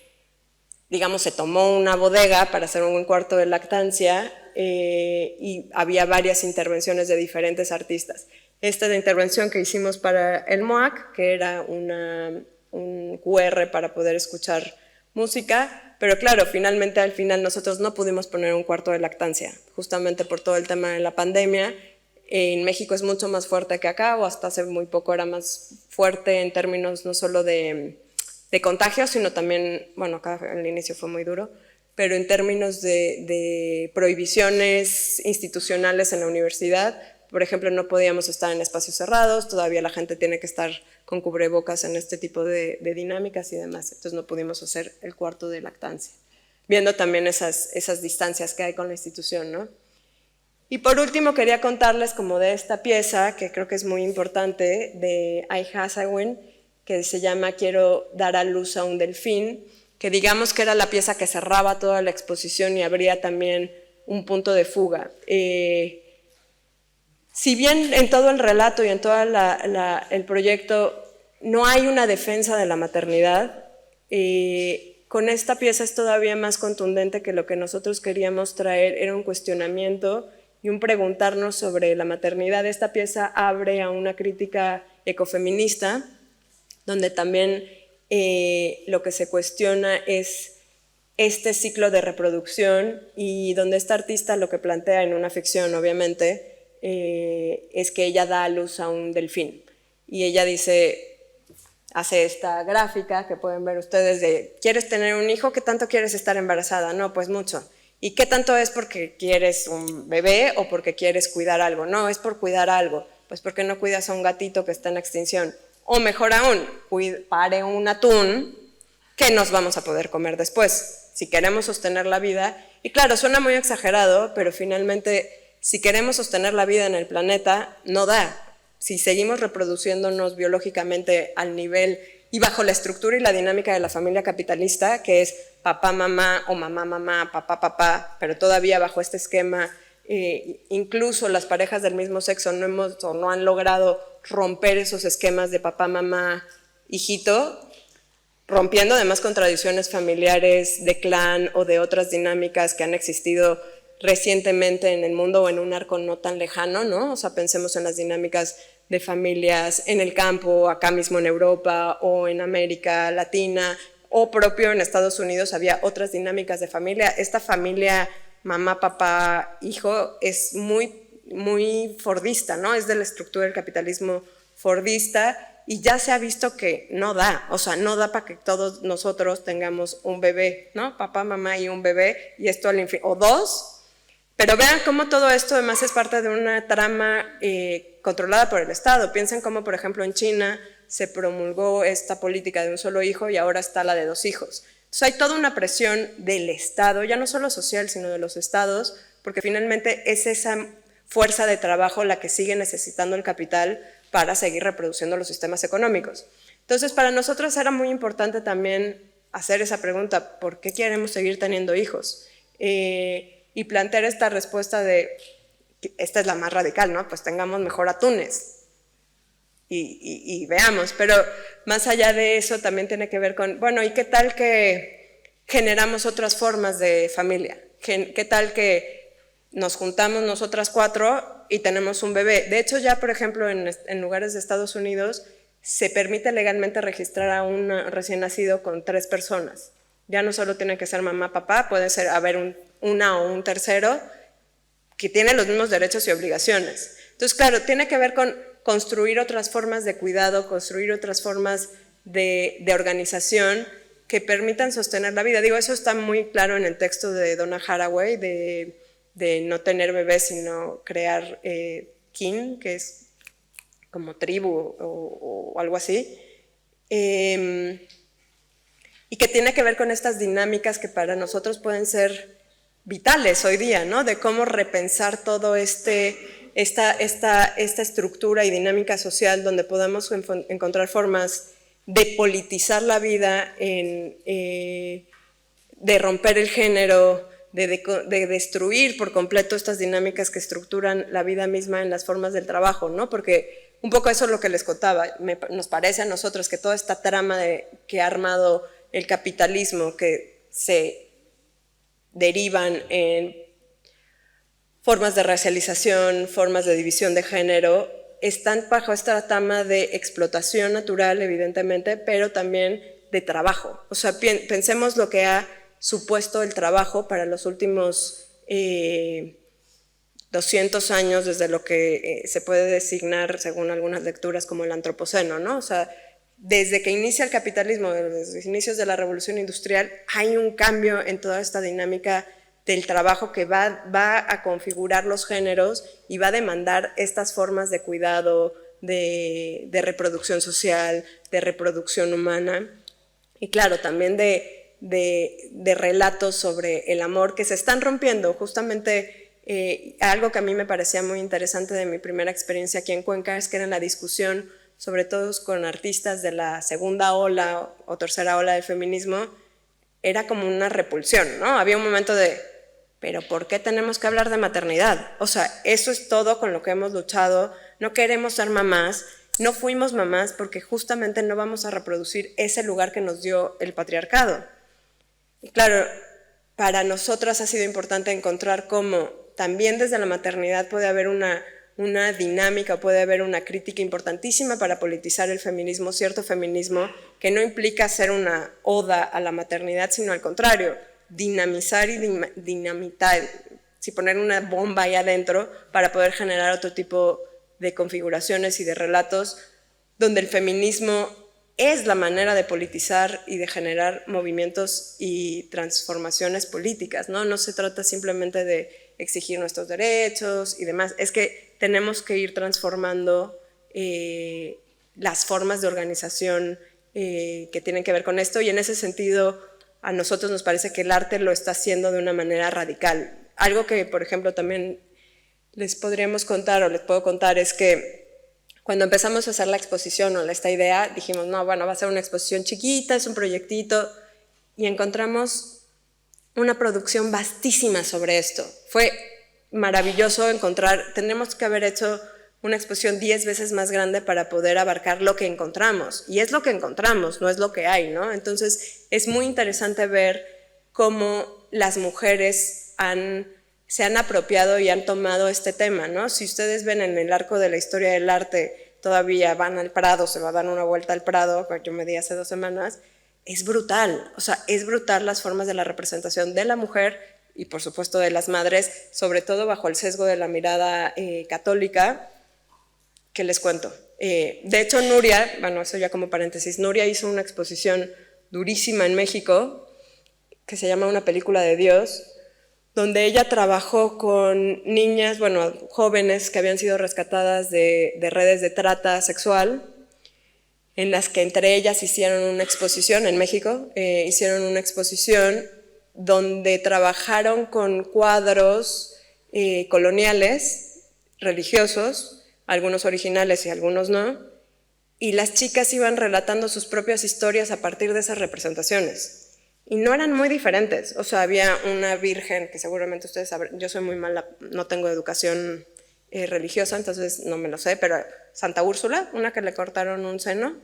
digamos, se tomó una bodega para hacer un cuarto de lactancia y había varias intervenciones de diferentes artistas. Esta de intervención que hicimos para el MOAC, que era un QR para poder escuchar música, pero claro, al final nosotros no pudimos poner un cuarto de lactancia, justamente por todo el tema de la pandemia. En México es mucho más fuerte que acá, o hasta hace muy poco era más fuerte en términos no solo de contagios, sino también, bueno, acá al inicio fue muy duro, pero en términos de prohibiciones institucionales en la universidad. Por ejemplo, no podíamos estar en espacios cerrados, todavía la gente tiene que estar con cubrebocas en este tipo de dinámicas y demás, entonces no pudimos hacer el cuarto de lactancia, viendo también esas distancias que hay con la institución, ¿no? Y por último quería contarles como de esta pieza, que creo que es muy importante, de Ai Hasegawa, que se llama Quiero dar a luz a un delfín, que digamos que era la pieza que cerraba toda la exposición y habría también un punto de fuga. Si bien en todo el relato y en todo el proyecto no hay una defensa de la maternidad, con esta pieza es todavía más contundente que lo que nosotros queríamos traer era un cuestionamiento y un preguntarnos sobre la maternidad. Esta pieza abre a una crítica ecofeminista, donde también lo que se cuestiona es este ciclo de reproducción, y donde esta artista lo que plantea en una ficción, obviamente, es que ella da a luz a un delfín. Y ella hace esta gráfica que pueden ver ustedes de, ¿quieres tener un hijo? ¿Qué tanto quieres estar embarazada? No, pues mucho. ¿Y qué tanto es porque quieres un bebé o porque quieres cuidar algo? No, es por cuidar algo. Pues ¿por qué no cuidas a un gatito que está en extinción? O mejor aún, pare un atún que nos vamos a poder comer después, si queremos sostener la vida. Y claro, suena muy exagerado, pero finalmente, si queremos sostener la vida en el planeta, no da. Si seguimos reproduciéndonos biológicamente al nivel y bajo la estructura y la dinámica de la familia capitalista, que es papá, mamá, o mamá, mamá, papá, papá, pero todavía bajo este esquema, incluso las parejas del mismo sexo no han logrado romper esos esquemas de papá, mamá, hijito, rompiendo además con tradiciones familiares de clan o de otras dinámicas que han existido recientemente en el mundo o en un arco no tan lejano, ¿no? O sea, pensemos en las dinámicas de familias en el campo, acá mismo en Europa o en América Latina, o propio en Estados Unidos había otras dinámicas de familia. Esta familia mamá, papá, hijo es muy fordista, ¿no? Es de la estructura del capitalismo fordista y ya se ha visto que no da, o sea, no da para que todos nosotros tengamos un bebé, ¿no? Papá, mamá y un bebé y esto al infinito, o dos, pero vean cómo todo esto además es parte de una trama controlada por el Estado. Piensen cómo, por ejemplo, en China se promulgó esta política de un solo hijo y ahora está la de 2 hijos. Entonces hay toda una presión del Estado, ya no solo social, sino de los estados, porque finalmente es esa fuerza de trabajo la que sigue necesitando el capital para seguir reproduciendo los sistemas económicos. Entonces, para nosotros era muy importante también hacer esa pregunta, ¿por qué queremos seguir teniendo hijos? Y plantear esta respuesta de, esta es la más radical, ¿no? Pues tengamos mejor atunes. Y veamos, pero más allá de eso también tiene que ver con, bueno, ¿y qué tal que generamos otras formas de familia? ¿Qué tal que nos juntamos nosotras 4 y tenemos un bebé? De hecho, ya, por ejemplo, en lugares de Estados Unidos se permite legalmente registrar a un recién nacido con 3 personas. Ya no solo tiene que ser mamá, papá, puede ser haber una o un tercero que tiene los mismos derechos y obligaciones. Entonces, claro, tiene que ver con construir otras formas de cuidado, construir otras formas de organización que permitan sostener la vida. Digo, eso está muy claro en el texto de Donna Haraway, de no tener bebés, sino crear kin, que es como tribu o algo así. Y que tiene que ver con estas dinámicas que para nosotros pueden ser vitales hoy día, ¿no? De cómo repensar todo esta estructura y dinámica social donde podamos encontrar formas de politizar la vida, de romper el género, de destruir por completo estas dinámicas que estructuran la vida misma en las formas del trabajo, ¿no? Porque un poco eso es lo que les contaba, nos parece a nosotros que toda esta trama que ha armado el capitalismo, que se derivan en formas de racialización, formas de división de género, están bajo esta trama de explotación natural, evidentemente, pero también de trabajo. O sea, pensemos lo que ha supuesto el trabajo para los últimos 200 años, desde lo que se puede designar, según algunas lecturas, como el antropoceno, ¿no? O sea, desde que inicia el capitalismo, desde los inicios de la revolución industrial, hay un cambio en toda esta dinámica del trabajo que va a configurar los géneros y va a demandar estas formas de cuidado, de reproducción social, de reproducción humana, y claro, también de relatos sobre el amor que se están rompiendo. Justamente algo que a mí me parecía muy interesante de mi primera experiencia aquí en Cuenca es que era la discusión, sobre todo con artistas de la segunda ola o tercera ola del feminismo, era como una repulsión, ¿no? Había un momento de, pero ¿por qué tenemos que hablar de maternidad? O sea, eso es todo con lo que hemos luchado, no queremos ser mamás, no fuimos mamás porque justamente no vamos a reproducir ese lugar que nos dio el patriarcado. Y claro, para nosotras ha sido importante encontrar cómo también desde la maternidad puede haber una dinámica, puede haber una crítica importantísima para politizar el feminismo, cierto feminismo que no implica hacer una oda a la maternidad, sino al contrario, dinamizar y dinamitar, si poner una bomba ahí adentro para poder generar otro tipo de configuraciones y de relatos donde el feminismo es la manera de politizar y de generar movimientos y transformaciones políticas, ¿no? No se trata simplemente de exigir nuestros derechos y demás, es que tenemos que ir transformando las formas de organización que tienen que ver con esto, y en ese sentido a nosotros nos parece que el arte lo está haciendo de una manera radical. Algo que, por ejemplo, también les podríamos contar o les puedo contar es que cuando empezamos a hacer la exposición o esta idea, dijimos, no, bueno, va a ser una exposición chiquita, es un proyectito, y encontramos una producción vastísima sobre esto. Fue maravilloso encontrar, tendríamos que haber hecho una exposición 10 veces más grande para poder abarcar lo que encontramos. Y es lo que encontramos, no es lo que hay, ¿no? Entonces es muy interesante ver cómo las mujeres se han apropiado y han tomado este tema, ¿no? Si ustedes ven en el arco de la historia del arte, todavía van al Prado, se va a dar una vuelta al Prado, que yo me di hace 2 semanas, es brutal, o sea, es brutal las formas de la representación de la mujer y por supuesto de las madres, sobre todo bajo el sesgo de la mirada católica, que les cuento. De hecho, Nuria, bueno, eso ya como paréntesis, Nuria hizo una exposición durísima en México, que se llama Una película de Dios, donde ella trabajó con niñas, bueno, jóvenes que habían sido rescatadas de redes de trata sexual, en las que entre ellas hicieron una exposición en México, hicieron una exposición donde trabajaron con cuadros coloniales, religiosos, algunos originales y algunos no, y las chicas iban relatando sus propias historias a partir de esas representaciones. Y no eran muy diferentes, o sea, había una virgen, que seguramente ustedes sabrán, yo soy muy mala, no tengo educación religiosa, entonces no me lo sé, pero Santa Úrsula, una que le cortaron un seno.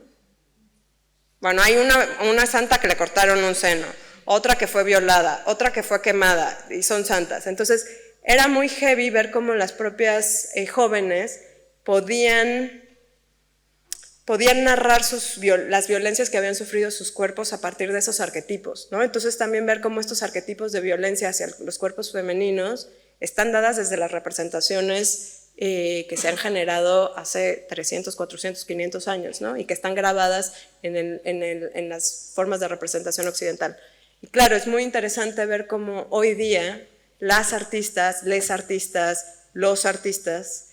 Bueno, hay una santa que le cortaron un seno, otra que fue violada, otra que fue quemada, y son santas. Entonces, era muy heavy ver cómo las propias jóvenes podían narrar las violencias que habían sufrido sus cuerpos a partir de esos arquetipos, ¿no? Entonces también ver cómo estos arquetipos de violencia hacia los cuerpos femeninos están dadas desde las representaciones que se han generado hace 300, 400, 500 años, ¿no? Y que están grabadas en las formas de representación occidental. Y claro, es muy interesante ver cómo hoy día las artistas, les artistas, los artistas,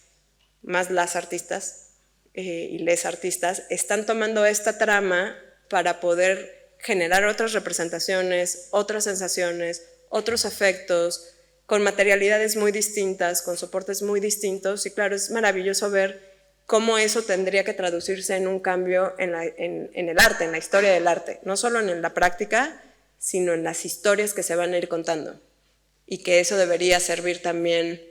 más las artistas, y les artistas están tomando esta trama para poder generar otras representaciones, otras sensaciones, otros afectos, con materialidades muy distintas, con soportes muy distintos, y claro, es maravilloso ver cómo eso tendría que traducirse en un cambio en el arte, en la historia del arte, no solo en la práctica, sino en las historias que se van a ir contando, y que eso debería servir también.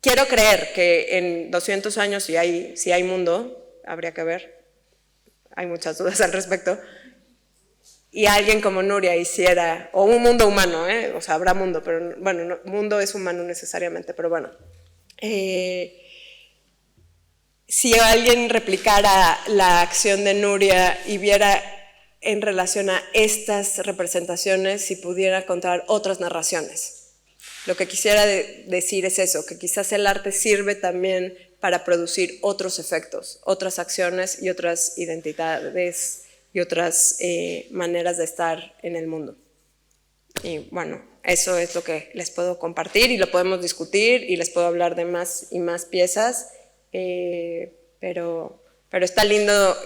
Quiero creer que en 200 años, si hay mundo, habría que ver, hay muchas dudas al respecto, y alguien como Nuria hiciera, o un mundo humano, o sea, habrá mundo, pero bueno, no, mundo es humano necesariamente, pero bueno, si alguien replicara la acción de Nuria y viera en relación a estas representaciones, si pudiera contar otras narraciones. Lo que quisiera decir es eso, que quizás el arte sirve también para producir otros efectos, otras acciones y otras identidades y otras maneras de estar en el mundo. Y bueno, eso es lo que les puedo compartir y lo podemos discutir y les puedo hablar de más y más piezas, pero está lindo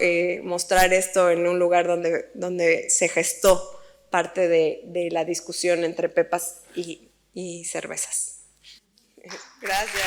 mostrar esto en un lugar donde se gestó parte de la discusión entre pepas y cervezas. Gracias.